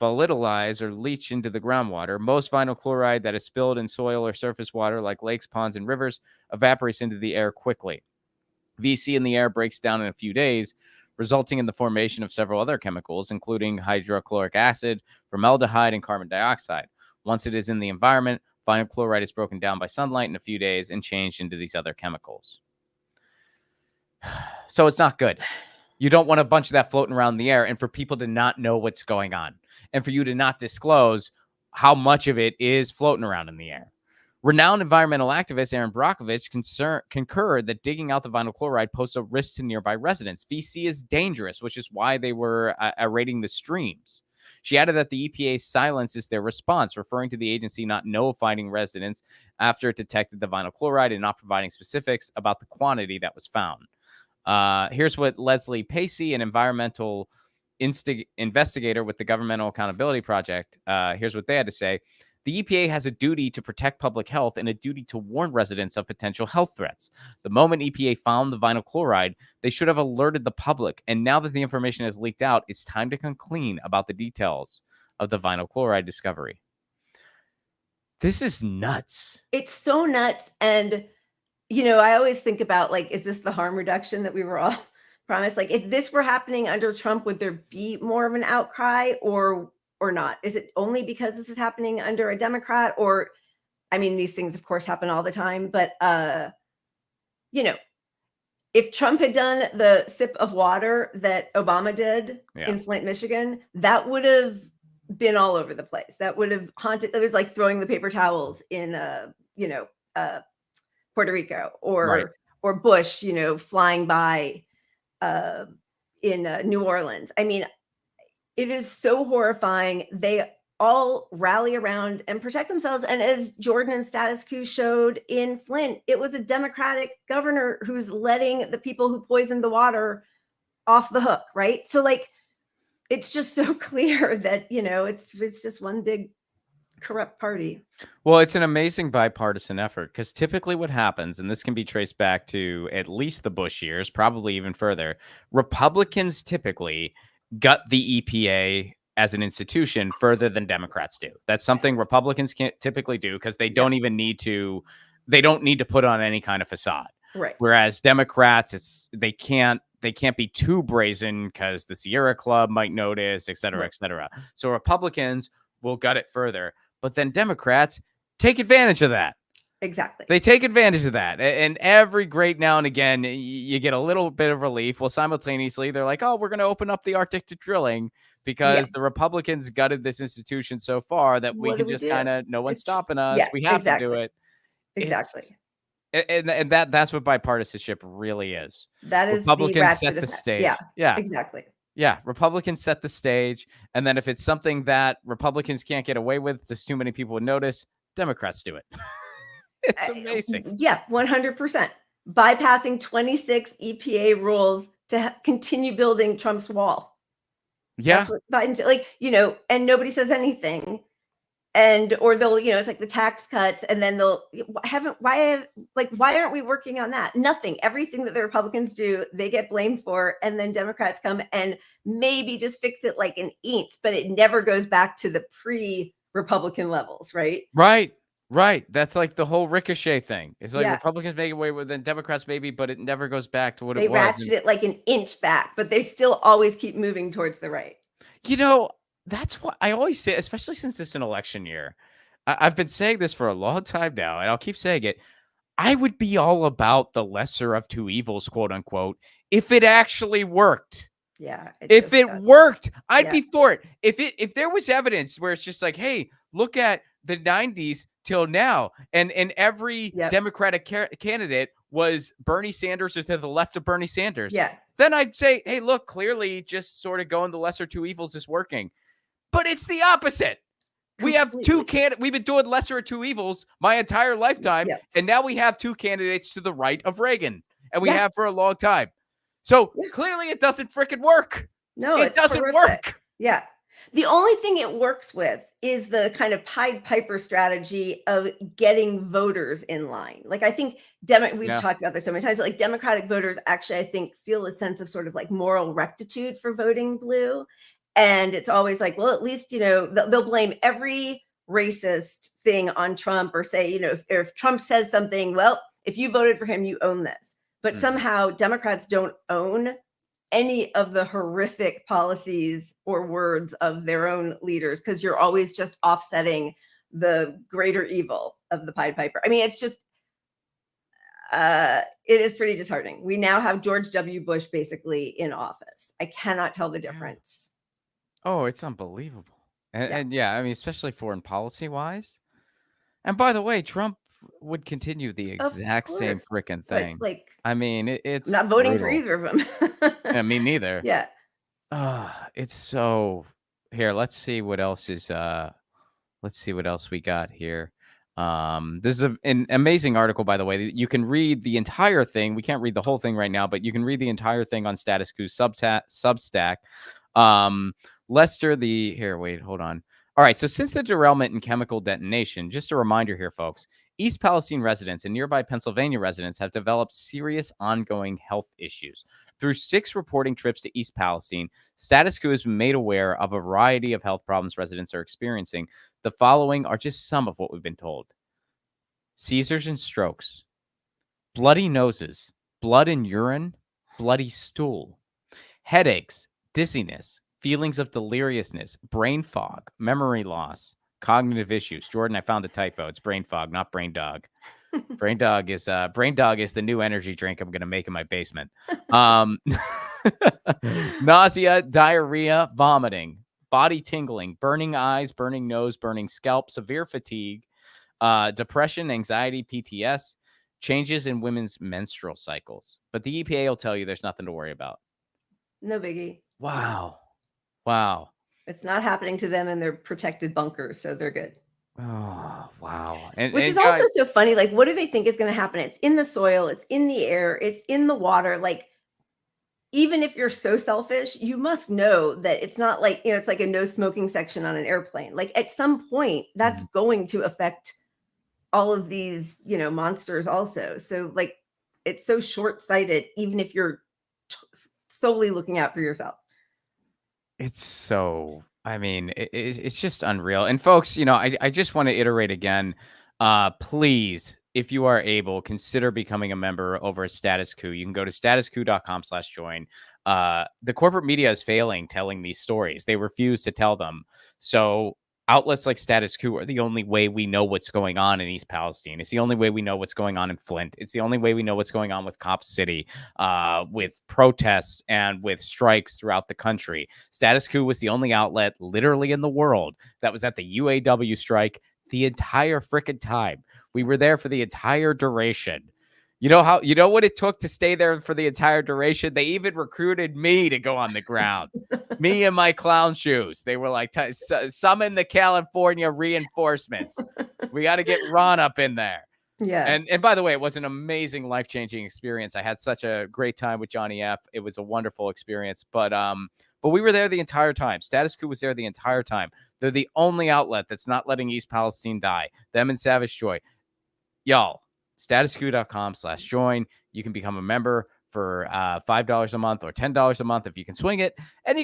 volatilize or leach into the groundwater. Most vinyl chloride that is spilled in soil or surface water like lakes, ponds, and rivers evaporates into the air quickly. VC in the air breaks down in a few days, resulting in the formation of several other chemicals, including hydrochloric acid, formaldehyde, and carbon dioxide. Once it is in the environment, vinyl chloride is broken down by sunlight in a few days and changed into these other chemicals. So it's not good. You don't want a bunch of that floating around the air and for people to not know what's going on and for you to not disclose how much of it is floating around in the air. Renowned environmental activist Aaron Brockovich concurred that digging out the vinyl chloride poses a risk to nearby residents. VC is dangerous, which is why they were aerating the streams. She added that the EPA's silence is their response, referring to the agency not notifying residents after it detected the vinyl chloride and not providing specifics about the quantity that was found. Here's what Leslie Pacey, an environmental investigator with the Governmental Accountability Project, here's what they had to say. The EPA has a duty to protect public health and a duty to warn residents of potential health threats. The moment EPA found the vinyl chloride, they should have alerted the public. And now that the information has leaked out, it's time to come clean about the details of the vinyl chloride discovery. This is nuts. It's so nuts. And, you know, I always think about, like, is this the harm reduction that we were all promised? Like, if this were happening under Trump, would there be more of an outcry or not? Is it only because this is happening under a Democrat? Or, I mean, these things, of course, happen all the time. But, you know, if Trump had done the sip of water that Obama did in Flint, Michigan, that would have been all over the place. That would have haunted. It was like throwing the paper towels in, Puerto Rico or Bush, you know, flying by in New Orleans. I mean, it is so horrifying. They all rally around and protect themselves. And as Jordan and Status Coup showed in Flint, it was a Democratic governor who's letting the people who poisoned the water off the hook, right? So, like, it's just so clear that, you know, it's just one big corrupt party. Well, it's an amazing bipartisan effort because typically what happens, and this can be traced back to at least the Bush years, probably even further, Republicans typically gut the EPA as an institution further than Democrats do. That's something Republicans can't typically do because they don't even need to, they don't need to put on any kind of facade. Right. Whereas Democrats, they can't be too brazen because the Sierra Club might notice, et cetera, et cetera. So Republicans will gut it further, but then Democrats take advantage of that. Exactly. They take advantage of that. And every great now and again, you get a little bit of relief. Well, simultaneously, they're like, oh, we're going to open up the Arctic to drilling because the Republicans gutted this institution so far that we can just kind of, no one's stopping us. We have to do it. Exactly. And that's what bipartisanship really is. That is Republicans set the stage. Yeah, exactly. Yeah, Republicans set the stage. And then if it's something that Republicans can't get away with, just too many people would notice, Democrats do it. It's amazing. Yeah, 100%. Bypassing 26 EPA rules to continue building Trump's wall. Yeah. That's what Biden's like, you know, and nobody says anything. Or they'll, you know, it's like the tax cuts and then why aren't we working on that? Nothing. Everything that the Republicans do, they get blamed for. And then Democrats come and maybe just fix it like an inch, but it never goes back to the pre-Republican levels, right? Right. That's like the whole ricochet thing. It's like Republicans make away with it, Democrats maybe, but it never goes back to what it was. They ratchet it like an inch back, but they still always keep moving towards the right. That's what I always say, especially since it's an election year. I've been saying this for a long time now, and I'll keep saying it. I would be all about the lesser of two evils, quote unquote, if it actually worked. Yeah. If it worked, I'd be for it. If there was evidence where it's just like, hey, look at the 90s till now, and every Democratic candidate was Bernie Sanders or to the left of Bernie Sanders. Yeah. Then I'd say, hey, look, clearly just sort of going the lesser two evils is working. But it's the opposite. We have two candidates. We've been doing lesser of two evils my entire lifetime. Yes. And now we have two candidates to the right of Reagan. And we have for a long time. So clearly it doesn't freaking work. No, it doesn't work. Yeah. The only thing it works with is the kind of Pied Piper strategy of getting voters in line. Like, I think we've talked about this so many times, like Democratic voters actually, I think, feel a sense of sort of like moral rectitude for voting blue. And it's always like, well, at least, they'll blame every racist thing on Trump, or say, if Trump says something, well, if you voted for him, you own this. But somehow Democrats don't own any of the horrific policies or words of their own leaders, because you're always just offsetting the greater evil of the Pied Piper. I mean, it's just, it is pretty disheartening. We now have George W. Bush basically in office. I cannot tell the difference. Oh, it's unbelievable. And I mean, especially foreign policy wise. And by the way, Trump would continue the exact same freaking thing. Like, I mean, it's not voting brutal. for either of them. Yeah, me neither. Yeah. It's so here. Let's see what else is let's see what else we got here. This is an amazing article, by the way. You can read the entire thing. We can't read the whole thing right now, but you can read the entire thing on Status Coup Substack. Lester, hold on. All right, so since the derailment and chemical detonation, just a reminder here, folks, East Palestine residents and nearby Pennsylvania residents have developed serious ongoing health issues. Through 6 reporting trips to East Palestine, Status Coup has been made aware of a variety of health problems residents are experiencing. The following are just some of what we've been told. Seizures and strokes, bloody noses, blood and urine, bloody stool, headaches, dizziness, feelings of deliriousness, brain fog, memory loss, cognitive issues. Jordan, I found a typo. It's brain fog, not brain dog. Brain dog is the new energy drink I'm going to make in my basement. Nausea, diarrhea, vomiting, body tingling, burning eyes, burning nose, burning scalp, severe fatigue, depression, anxiety, PTS, changes in women's menstrual cycles. But the EPA will tell you there's nothing to worry about. No biggie. Wow. It's not happening to them in their protected bunkers, so they're good. Oh, wow. Which is also so funny. Like, what do they think is going to happen? It's in the soil, it's in the air, it's in the water. Like, even if you're so selfish, you must know that it's not like, it's like a no smoking section on an airplane. Like, at some point, that's going to affect all of these, monsters also. So, like, it's so short-sighted, even if you're solely looking out for yourself. It's so, I mean, it's just unreal. And folks, I just want to iterate again. Please, if you are able, consider becoming a member over at Status Coup. You can go to statuscoup.com/join. The corporate media is failing telling these stories. They refuse to tell them. So outlets like Status Coup are the only way we know what's going on in East Palestine. It's the only way we know what's going on in Flint. It's the only way we know what's going on with Cop City, with protests and with strikes throughout the country. Status Coup was the only outlet literally in the world that was at the UAW strike the entire freaking time. We were there for the entire duration. You know what it took to stay there for the entire duration? They even recruited me to go on the ground. Me and my clown shoes. They were like, summon the California reinforcements. We got to get Ron up in there. Yeah. And by the way, it was an amazing, life-changing experience. I had such a great time with Johnny F. It was a wonderful experience. But we were there the entire time. Status Coup was there the entire time. They're the only outlet that's not letting East Palestine die. Them and Savage Joy. Y'all. statuscoup.com/join. You can become a member for $5 a month or $10 a month if you can swing it, and you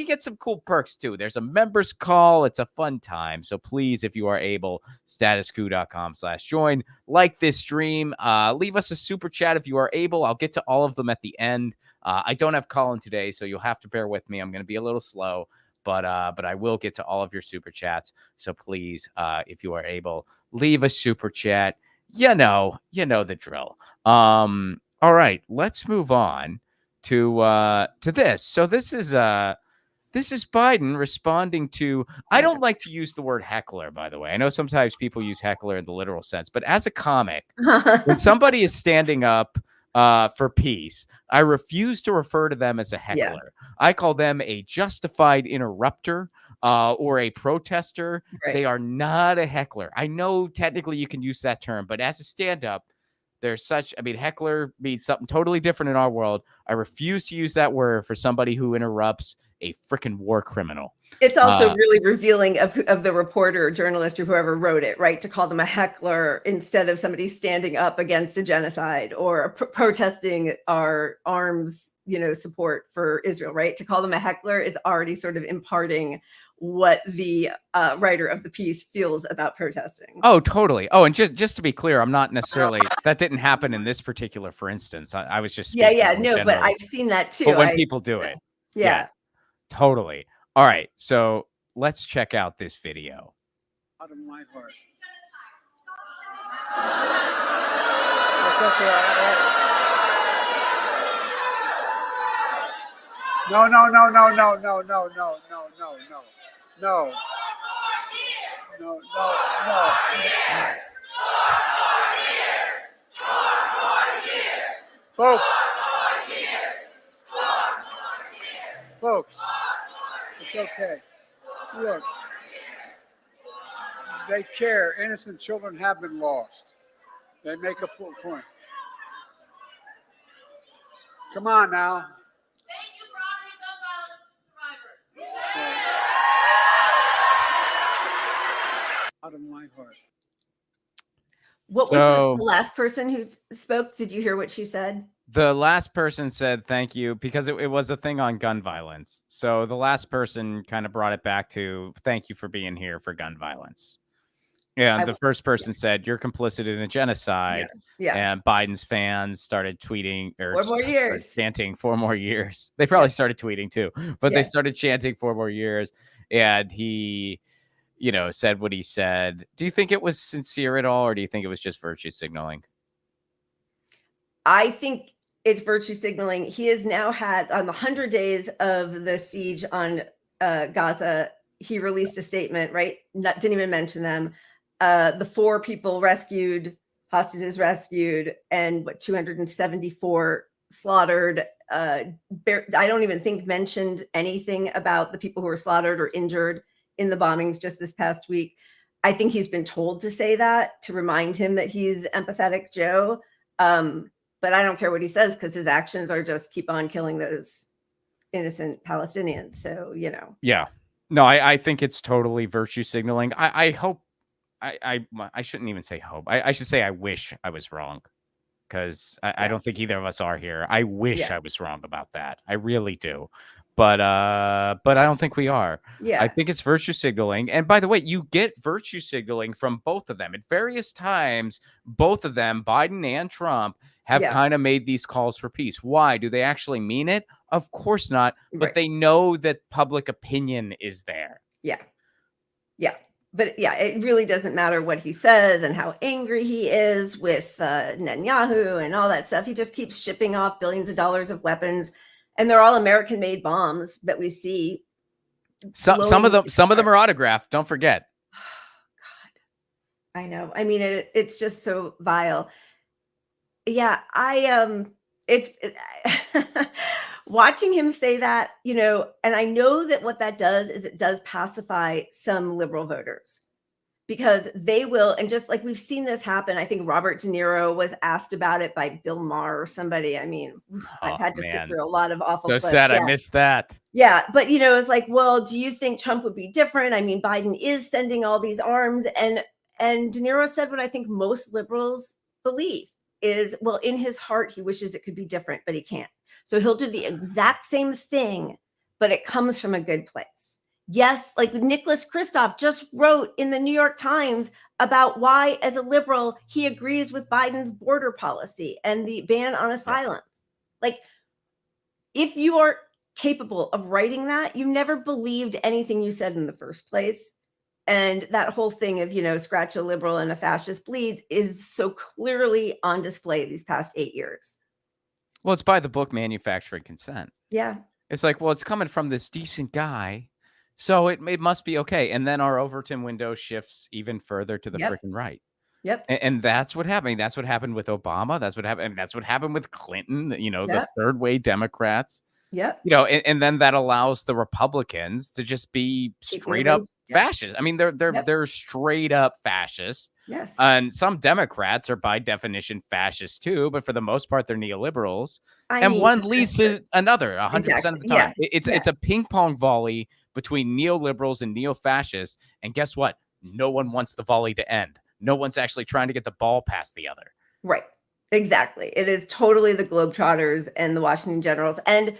get some cool perks too. There's a members call. It's a fun time. So please, if you are able, statuscoup.com/join. Like this stream, leave us a super chat if you are able. I'll get to all of them at the end. I don't have Colin today, so you'll have to bear with me. I'm going to be a little slow, but I will get to all of your super chats. So please, if you are able, leave a super chat. You know the drill. All right, let's move on to this. So this is Biden responding to, I don't like to use the word heckler, by the way. I know sometimes people use heckler in the literal sense, but as a comic, when somebody is standing up for peace, I refuse to refer to them as a heckler. Yeah. I call them a justified interrupter or a protester. Right. They are not a heckler. I know technically you can use that term, but as a stand-up, there's such, heckler means something totally different in our world. I refuse to use that word for somebody who interrupts a freaking war criminal. It's also really revealing of the reporter or journalist or whoever wrote it, right? To call them a heckler instead of somebody standing up against a genocide or protesting our arms, support for Israel, right? To call them a heckler is already sort of imparting what the writer of the piece feels about protesting. Oh, totally. Oh, and just to be clear, I'm not necessarily, that didn't happen in this particular, for instance. I was just no, but I've seen that too. But when people do it. Yeah. Totally. All right. So let's check out this video. Out of my heart. That's also No. Folks, it's okay. Look, they care. Innocent children have been lost. They make a full point. Come on now. Thank you for honoring gun violence survivors. Out of my heart. What was the last person who spoke? Did you hear what she said? The last person said thank you because it was a thing on gun violence. So the last person kind of brought it back to thank you for being here for gun violence. Yeah, the first person said you're complicit in a genocide. Yeah. And Biden's fans started tweeting or 4 more years, chanting 4 more years. They probably started tweeting too, but they started chanting 4 more years. And he, said what he said. Do you think it was sincere at all, or do you think it was just virtue signaling? I think it's virtue signaling. He has now had, on the 100 days of the siege on Gaza, he released a statement, right? Didn't even mention them. The 4 people rescued, hostages rescued, and 274 slaughtered. I don't even think mentioned anything about the people who were slaughtered or injured in the bombings just this past week. I think he's been told to say that to remind him that he's empathetic Joe. But I don't care what he says because his actions are just keep on killing those innocent Palestinians. So, Yeah. No, I think it's totally virtue signaling. I hope, I shouldn't even say hope. I should say I wish I was wrong because I don't think either of us are here. I wish I was wrong about that. I really do. But I don't think we are. Yeah. I think it's virtue signaling. And by the way, you get virtue signaling from both of them. At various times, both of them, Biden and Trump, have kind of made these calls for peace. Why? Do they actually mean it? Of course not. But they know that public opinion is there. Yeah. Yeah. But it really doesn't matter what he says and how angry he is with Netanyahu and all that stuff. He just keeps shipping off billions of dollars of weapons. And they're all American-made bombs that we see. Some of them are autographed. Don't forget. God, I know. I mean, it's just so vile. Yeah, it's watching him say that, and I know that what that does is it does pacify some liberal voters. Because they will, and just like we've seen this happen, I think Robert De Niro was asked about it by Bill Maher or somebody. I mean, I've had to sit through a lot of awful. So sad, I missed that. Yeah, but it's like, well, do you think Trump would be different? I mean, Biden is sending all these arms, and De Niro said what I think most liberals believe is, well, in his heart, he wishes it could be different, but he can't. So he'll do the exact same thing, but it comes from a good place. Yes, like Nicholas Kristof just wrote in the New York Times about why, as a liberal, he agrees with Biden's border policy and the ban on asylum. Like, if you are capable of writing that, you never believed anything you said in the first place. And that whole thing of, scratch a liberal and a fascist bleeds is so clearly on display these past 8 years. Well, it's by the book manufacturing consent. Yeah. It's like, well, it's coming from this decent guy, so it must be okay. And then our Overton window shifts even further to the freaking right. Yep. And that's what happened. That's what happened with Obama. That's what happened. And that's what happened with Clinton, the third way Democrats. Yep. And then that allows the Republicans to just be straight up fascist. I mean, they're straight up fascist. Yes. And some Democrats are by definition fascist too, but for the most part, they're neoliberals. One leads to another 100% of the time. It's a ping pong volley between neoliberals and neo-fascists. And guess what? No one wants the volley to end. No one's actually trying to get the ball past the other. Right. Exactly. It is totally the Globetrotters and the Washington Generals. And,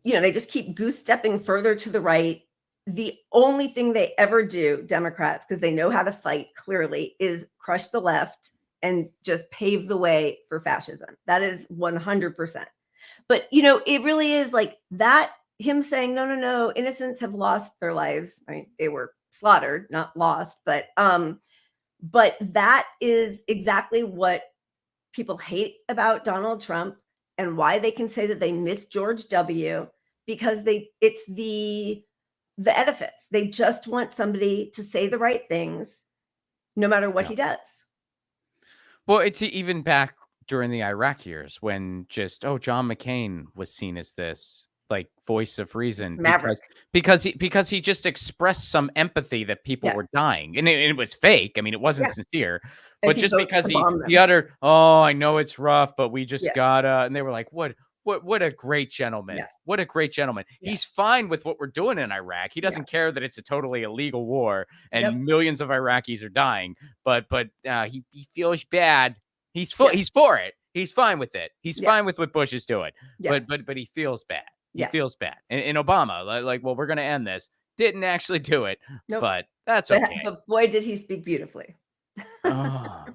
they just keep goose stepping further to the right. The only thing they ever do, Democrats, because they know how to fight clearly, is crush the left and just pave the way for fascism. That is 100%. But, it really is like that, him saying, no, innocents have lost their lives. I mean, they were slaughtered, not lost, but that is exactly what people hate about Donald Trump and why they can say that they miss George W. Because it's the edifice. They just want somebody to say the right things no matter what he does. Well, it's even back during the Iraq years when John McCain was seen as this like voice of reason because he just expressed some empathy that people were dying, and it was fake. I mean, it wasn't sincere, but just because he uttered, "Oh, I know it's rough, but we just gotta," and they were like, What a great gentleman. Yeah. What a great gentleman. Yeah. He's fine with what we're doing in Iraq. He doesn't care that it's a totally illegal war and millions of Iraqis are dying, but he feels bad. He's for it. He's fine with it. He's fine with what Bush is doing. Yeah. But he feels bad. He feels bad. And Obama, like, well, we're going to end this. Didn't actually do it, but that's okay. But boy, did he speak beautifully. Yeah.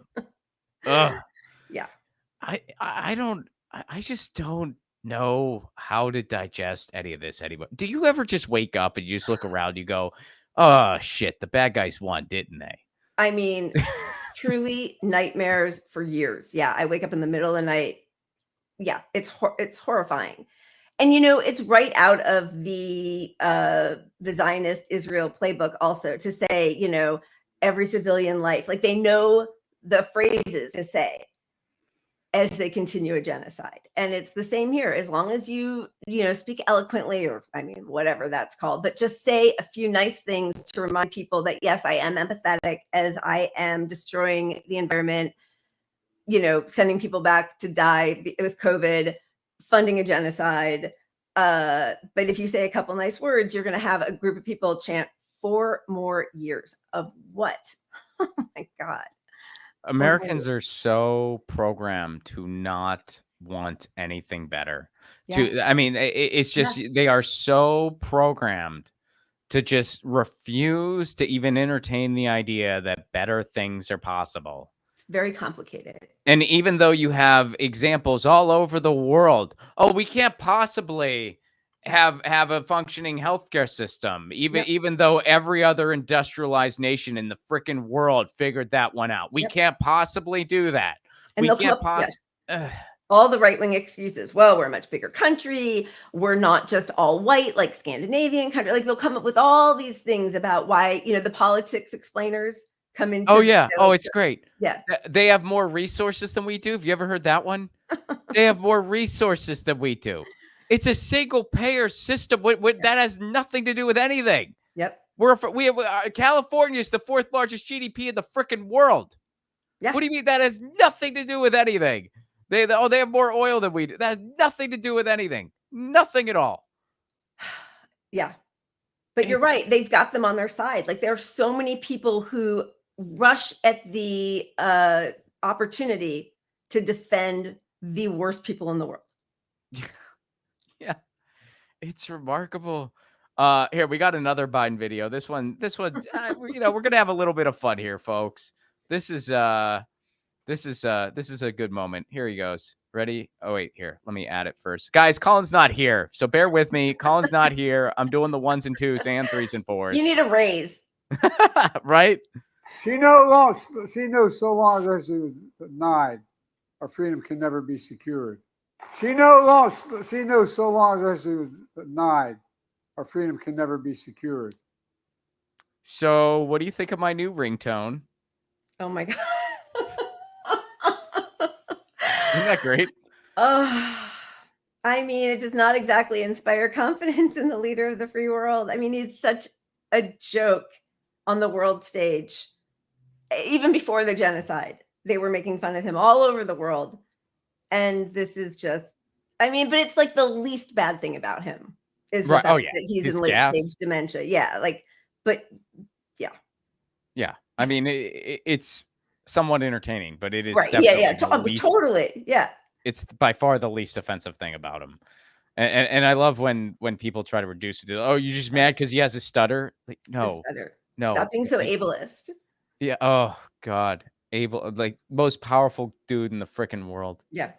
I just don't know how to digest any of this anymore. Do you ever just wake up and you just look around, you go, oh shit, the bad guys won, didn't they? I mean, truly nightmares for years. Yeah. I wake up in the middle of the night. Yeah. It's horrifying. And, it's right out of the Zionist Israel playbook also to say, every civilian life, like they know the phrases to say as they continue a genocide. And it's the same here. As long as you speak eloquently, or whatever that's called, but just say a few nice things to remind people that, yes, I am empathetic as I am destroying the environment, sending people back to die with COVID, funding a genocide. But if you say a couple nice words, you're going to have a group of people chant 4 more years of what? Oh my God. Americans are so programmed to not want anything better. It's just they are so programmed to just refuse to even entertain the idea that better things are possible. It's very complicated. And even though you have examples all over the world, we can't possibly have a functioning healthcare system, even though every other industrialized nation in the freaking world figured that one out. We can't possibly do that. And we can't all the right-wing excuses. Well, we're a much bigger country. We're not just all white like Scandinavian country. Like they'll come up with all these things about why, the politics explainers come into. Oh yeah. It's great. Yeah. They have more resources than we do. Have you ever heard that one? They have more resources than we do. It's a single payer system. That has nothing to do with anything. Yep. California is the 4th largest GDP in the freaking world. Yeah. What do you mean that has nothing to do with anything? They have more oil than we do. That has nothing to do with anything. Nothing at all. Yeah. But you're right. They've got them on their side. Like there are so many people who rush at the opportunity to defend the worst people in the world. Yeah. It's remarkable. Here, we got another Biden video. This one, we're going to have a little bit of fun here, folks. This is a good moment. Here he goes. Ready? Oh, wait, here. Let me add it first. Guys, Colin's not here, so bear with me. Colin's not here. I'm doing the 1s and 2s and 3s and 4s. You need a raise. Right? She knows so long as she was denied, our freedom can never be secured. She knows so long as she was denied, our freedom can never be secured. So what do you think of my new ringtone? Oh my God. Isn't that great? Oh, I mean, it does not exactly inspire confidence in the leader of the free world. I mean, he's such a joke on the world stage. Even before the genocide, they were making fun of him all over the world. And this is just, I mean, but it's like the least bad thing about him is the Right. fact Oh, yeah. that he's His in late gaffes. stage dementia. Yeah. Like, but yeah. Yeah. I mean, it's somewhat entertaining, but it is Right. definitely Yeah. the least, Totally. Yeah. it's by far the least offensive thing about him. And I love when people try to reduce it to, oh, you're just mad because he has a stutter. Like, no. No. Stop being so ableist. Yeah. Oh, God. Like most powerful dude in the freaking world. Yeah.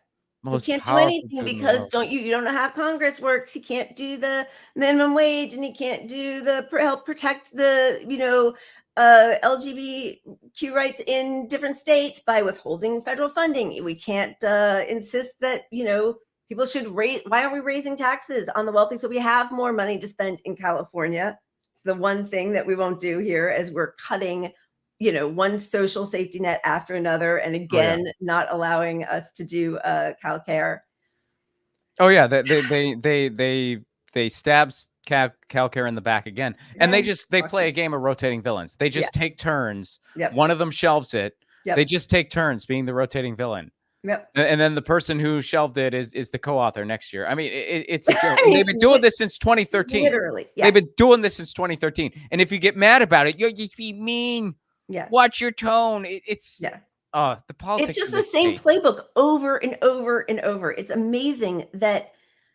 Most He can't do powerful anything dude in the because world. you don't know how Congress works. He can't do the minimum wage, and he can't do the help protect the LGBTQ rights in different states by withholding federal funding. We can't insist that people should raise. Why aren't we raising taxes on the wealthy so we have more money to spend in California? It's the one thing that we won't do here, as we're cutting one social safety net after another, and again, not allowing us to do CalCare. Oh yeah, they stab CalCare in the back again, and they play a game of rotating villains. They just take turns. Yep. One of them shelves it. Yep. They just take turns being the rotating villain. Yep. And then the person who shelved it is the co-author next year. I mean, it's a joke. They've been doing this since 2013. Literally, yeah. They've been doing this since 2013. And if you get mad about it, you'll just be mean. Yeah. Watch your tone. It's the politics. It's just the same playbook over and over and over. It's amazing that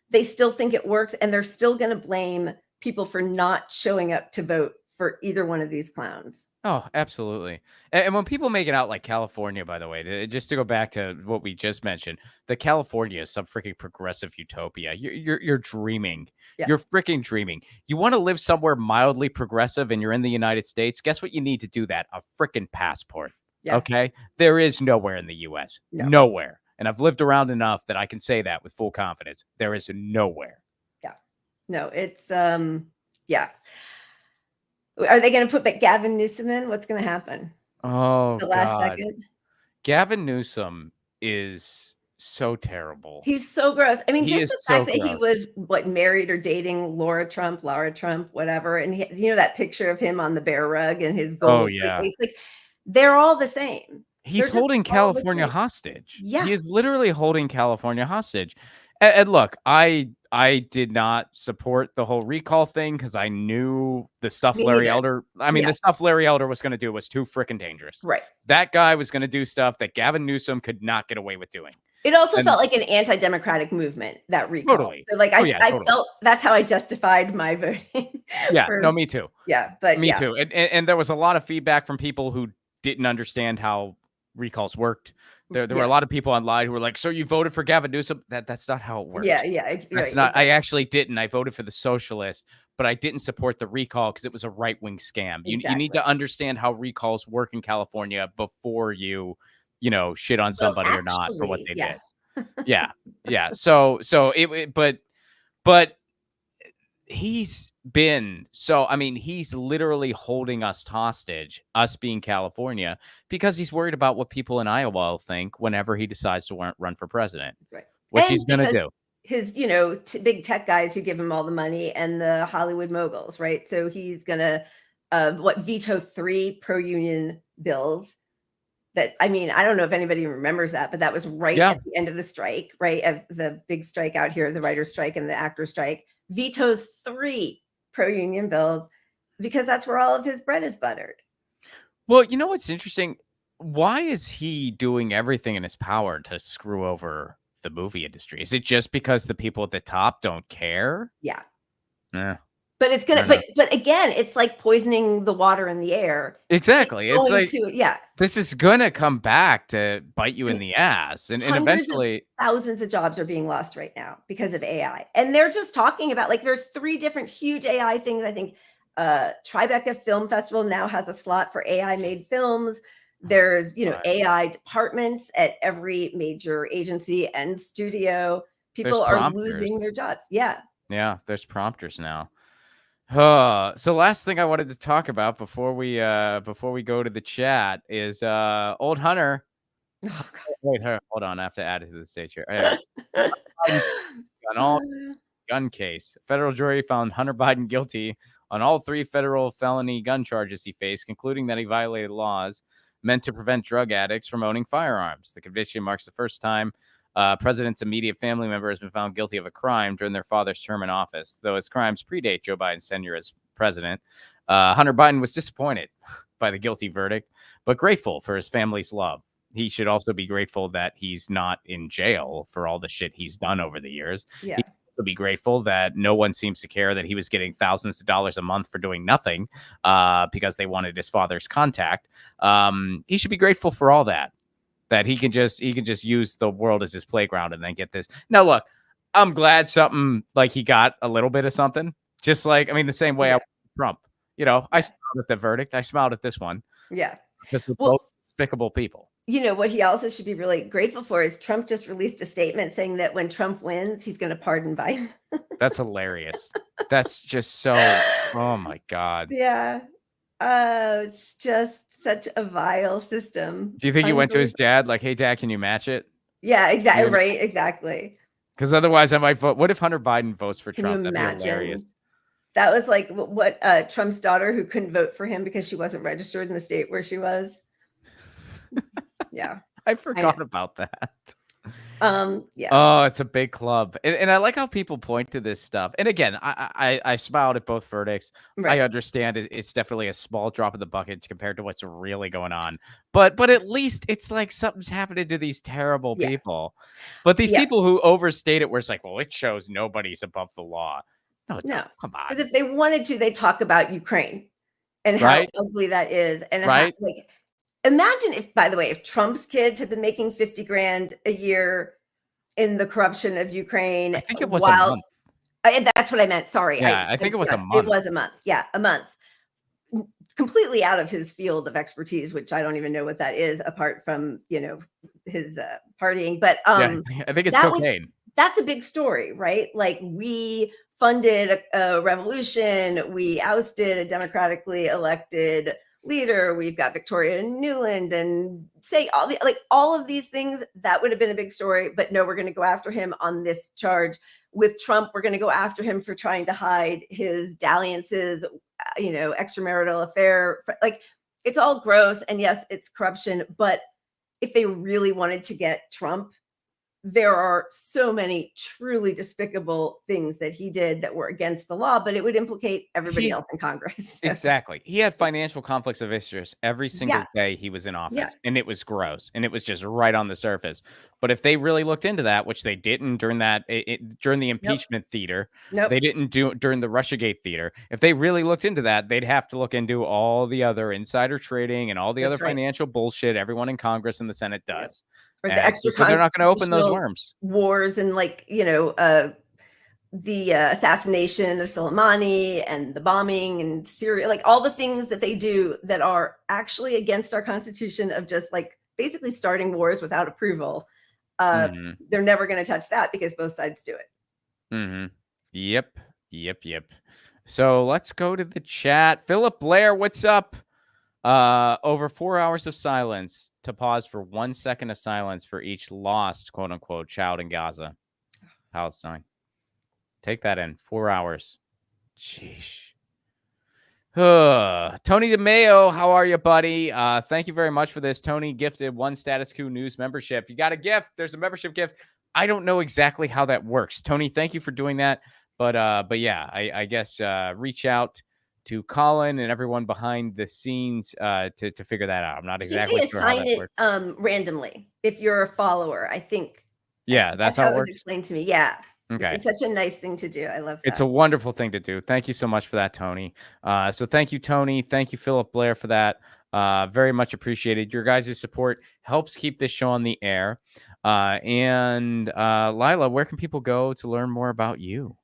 they still think it works, and they're still going to blame people for not showing up to vote for either one of these clowns. Oh, absolutely. And when people make it out like California, by the way, just to go back to what we just mentioned, the California is some freaking progressive utopia. You're dreaming. Yeah. You're freaking dreaming. You want to live somewhere mildly progressive and you're in the United States? Guess what you need to do that? A freaking passport. Yeah. Okay? There is nowhere in the U.S. No. Nowhere. And I've lived around enough that I can say that with full confidence. There is nowhere. Yeah. No, it's yeah. Are they going to put Gavin Newsom in? What's going to happen? Oh, the last God. second. Gavin Newsom is so terrible. He's so gross. I mean, He just is the so fact that he gross. was married or dating Laura Trump, whatever, and that picture of him on the bear rug and his gold. Oh, yeah. Like, they're all the same. He's They're just holding all the California same. hostage. Yeah. He is literally holding California hostage. And look, I did not support the whole recall thing because I knew the stuff Me Larry neither. Elder. I mean, the stuff Larry Elder was going to do was too freaking dangerous. Right. That guy was going to do stuff that Gavin Newsom could not get away with doing. It also felt like an anti-democratic movement, that recall. Totally. So like Totally. I felt that's how I justified my voting. Yeah. No, me too. Yeah. But me too. And there was a lot of feedback from people who didn't understand how recalls worked. There were a lot of people online who were like, so you voted for Gavin Newsom? That's not how it works. Yeah. That's not. I actually didn't. I voted for the socialist, but I didn't support the recall because it was a right-wing scam. You need to understand how recalls work in California before you shit on somebody or not for what they did. Yeah. So but he's been he's literally holding us hostage, us being California, because he's worried about what people in Iowa will think whenever he decides to run for president. That's right. Which he's going to do. His, big tech guys who give him all the money and the Hollywood moguls, right? So he's going to veto 3 pro-union bills. That, I mean, I don't know if anybody remembers that, but that was right at the end of the strike, right? Of the big strike out here, the writer's strike and the actor's strike. Vetoes 3 pro-union bills because that's where all of his bread is buttered. Well, you know what's interesting? Why is he doing everything in his power to screw over the movie industry? Is it just because the people at the top don't care? Yeah. Eh. But it's gonna, but again, it's like poisoning the water in the air. Exactly. It's like, yeah, this is gonna come back to bite you in the ass, and eventually thousands of jobs are being lost right now because of AI. And they're just talking about, like, there's 3 different huge AI things. I think Tribeca Film Festival now has a slot for AI made films. There's, AI departments at every major agency and studio. People are losing their jobs. Yeah. Yeah, there's prompters now. So last thing I wanted to talk about before we go to the chat is old Hunter. Oh, God. Wait, hold on, I have to add it to the stage here. On all gun case, a federal jury found Hunter Biden guilty on all 3 federal felony gun charges he faced, concluding that he violated laws meant to prevent drug addicts from owning firearms. The conviction marks the first time president's immediate family member has been found guilty of a crime during their father's term in office. Though his crimes predate Joe Biden's tenure as president, Hunter Biden was disappointed by the guilty verdict, but grateful for his family's love. He should also be grateful that he's not in jail for all the shit he's done over the years. Yeah. He should also be grateful that no one seems to care that he was getting thousands of dollars a month for doing nothing because they wanted his father's contact. He should be grateful for all that. That he can just use the world as his playground and then get this. Now, look, I'm glad something like he got a little bit of something. Just like, I mean, the same way I Trump. I smiled at the verdict. I smiled at this one. Yeah. Because they're both despicable people. What he also should be really grateful for is Trump just released a statement saying that when Trump wins, he's going to pardon Biden. That's hilarious. That's just so, oh my God. Yeah. It's just such a vile system. Do you think he went to his dad like, hey, Dad, can you match it? Yeah, exactly. Right. Exactly. Because otherwise I might vote. What if Hunter Biden votes for Can Trump? you That'd be imagine? hilarious. That was like what Trump's daughter, who couldn't vote for him because she wasn't registered in the state where she was. Yeah. I forgot about that. Yeah. Oh, it's a big club. And I like how people point to this stuff. And again, I smiled at both verdicts. Right. I understand it's definitely a small drop in the bucket compared to what's really going on. But at least it's like something's happening to these terrible people. But these people who overstate it, where it's like, well, it shows nobody's above the law. No, come on. Because if they wanted to, they talk about Ukraine and how ugly that is. And how, like, imagine if, by the way, if Trump's kids had been making 50 grand a year in the corruption of Ukraine. I think it was a month. That's what I meant. Sorry. Yeah, I think it was a month. It was a month. Yeah, a month. Completely out of his field of expertise, which I don't even know what that is, apart from, his partying. But I think it's cocaine. That's a big story, right? Like, we funded a revolution. We ousted a democratically elected leader. We've got Victoria Nuland and say all of these things. That would have been a big story, but no, we're going to go after him on this charge. With Trump, we're going to go after him for trying to hide his dalliances, extramarital affair. Like, it's all gross. And yes, it's corruption. But if they really wanted to get Trump, there are so many truly despicable things that he did that were against the law, but it would implicate everybody else in Congress. Exactly. He had financial conflicts of interest every single day he was in office, and it was gross, and it was just right on the surface. But if they really looked into that, which they didn't during during the impeachment theater, they didn't do during the Russiagate theater. If they really looked into that, they'd have to look into all the other insider trading and all the other financial bullshit everyone in Congress and the Senate does. Or the extra so they're not going to open those worms. Wars and the assassination of Soleimani and the bombing in Syria, like all the things that they do that are actually against our Constitution of just like basically starting wars without approval. They're never going to touch that because both sides do it. Yep. So let's go to the chat. Philip Blair, what's up? Over 4 hours of silence to pause for 1 second of silence for each lost, quote unquote, child in Gaza, Palestine. Take that in. 4 hours. Sheesh. Tony DeMayo, how are you, buddy? Thank you very much for this. Tony gifted 1 Status Coup News membership. You got a gift. There's a membership gift. I don't know exactly how that works. Tony, thank you for doing that. But yeah, I guess reach out to Colin and everyone behind the scenes to figure that out. I'm not exactly sure how that works. Randomly if you're a follower, I think. Yeah, that's how it was works. Explained to me. Yeah. Okay. It's such a nice thing to do. I love that. It's a wonderful thing to do. Thank you so much for that, Tony. So thank you, Tony. Thank you, Philip Blair, for that. Very much appreciated. Your guys' support helps keep this show on the air. And Leila, where can people go to learn more about you?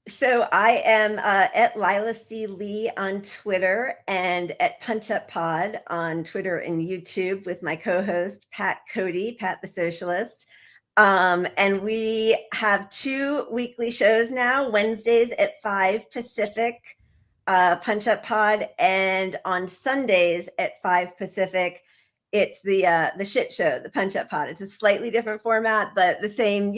So I am at Leila C. Leigh on Twitter and at Punch Up Pod on Twitter and YouTube with my co-host, Pat Cody, Pat the Socialist. And we have 2 weekly shows now, Wednesdays at 5 Pacific, Punch Up Pod, and on Sundays at 5 Pacific, it's the shit show, the Punch Up Pod. It's a slightly different format, but the same,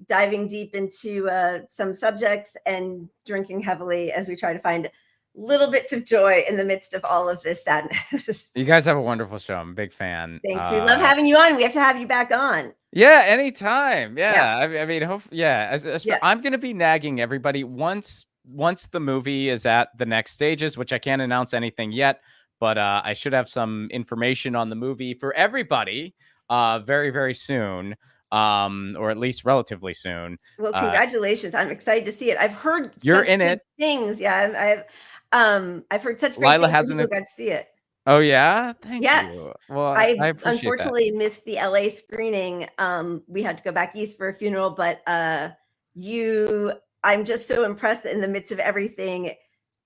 diving deep into some subjects and drinking heavily as we try to find little bits of joy in the midst of all of this sadness. You guys have a wonderful show. I'm a big fan. Thanks. We love having you on. We have to have you back on. Yeah, anytime. Yeah. I mean, I'm going to be nagging everybody once the movie is at the next stages, which I can't announce anything yet. But I should have some information on the movie for everybody very, very soon, or at least relatively soon. Well, congratulations. I'm excited to see it. I've heard you're such in good it. things. Yeah, I've heard such great Leila things hasn't people got to see it. Oh, yeah? Thank Yes. you. Well, I appreciate unfortunately that. missed the LA screening. We had to go back east for a funeral, but I'm just so impressed that in the midst of everything,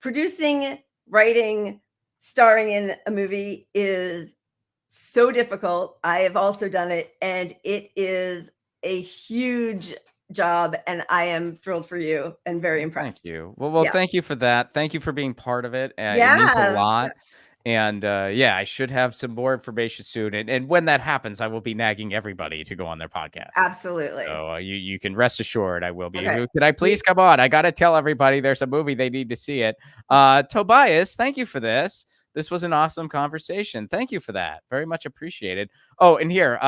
producing, writing, starring in a movie is so difficult. I have also done it, and it is a huge job, and I am thrilled for you and very impressed. Thank you. Well, Yeah. thank you for that. Thank you for being part of it. It means Yeah. a lot. And I should have some more information soon. And when that happens, I will be nagging everybody to go on their podcast. Absolutely. So you can rest assured I will be. Okay. Could I please come on? I got to tell everybody there's a movie. They need to see it. Tobias, thank you for this. This was an awesome conversation. Thank you for that. Very much appreciated. Oh, and here,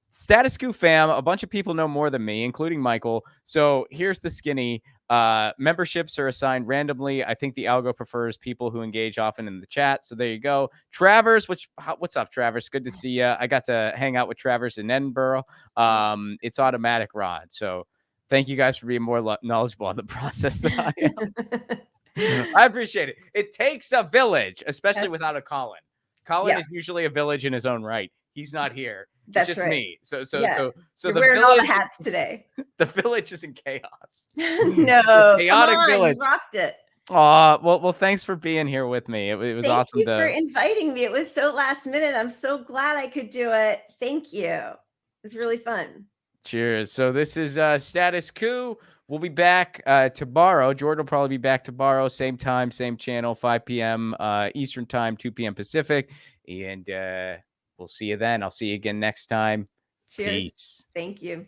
Status Coup fam, a bunch of people know more than me, including Michael. So here's the skinny. Memberships are assigned randomly. I think the algo prefers people who engage often in the chat. So there you go. Travers, what's up, Travers? Good to see you. I got to hang out with Travers in Edinburgh. It's automatic, Rod. So thank you guys for being more knowledgeable on the process than I am. I appreciate it. It takes a village, especially without a Colin. Colin is usually a village in his own right. He's not here. That's just right. me. So You're the wearing village, all the hats today. The village is in chaos. No, chaotic come on, village. you rocked it. Well, thanks for being here with me. It was Thank awesome you for inviting me. It was so last minute. I'm so glad I could do it. Thank you. It was really fun. Cheers. So this is Status Coup. We'll be back tomorrow. Jordan will probably be back tomorrow. Same time, same channel, 5 p.m. Eastern time, 2 p.m. Pacific. And we'll see you then. I'll see you again next time. Cheers. Peace. Thank you.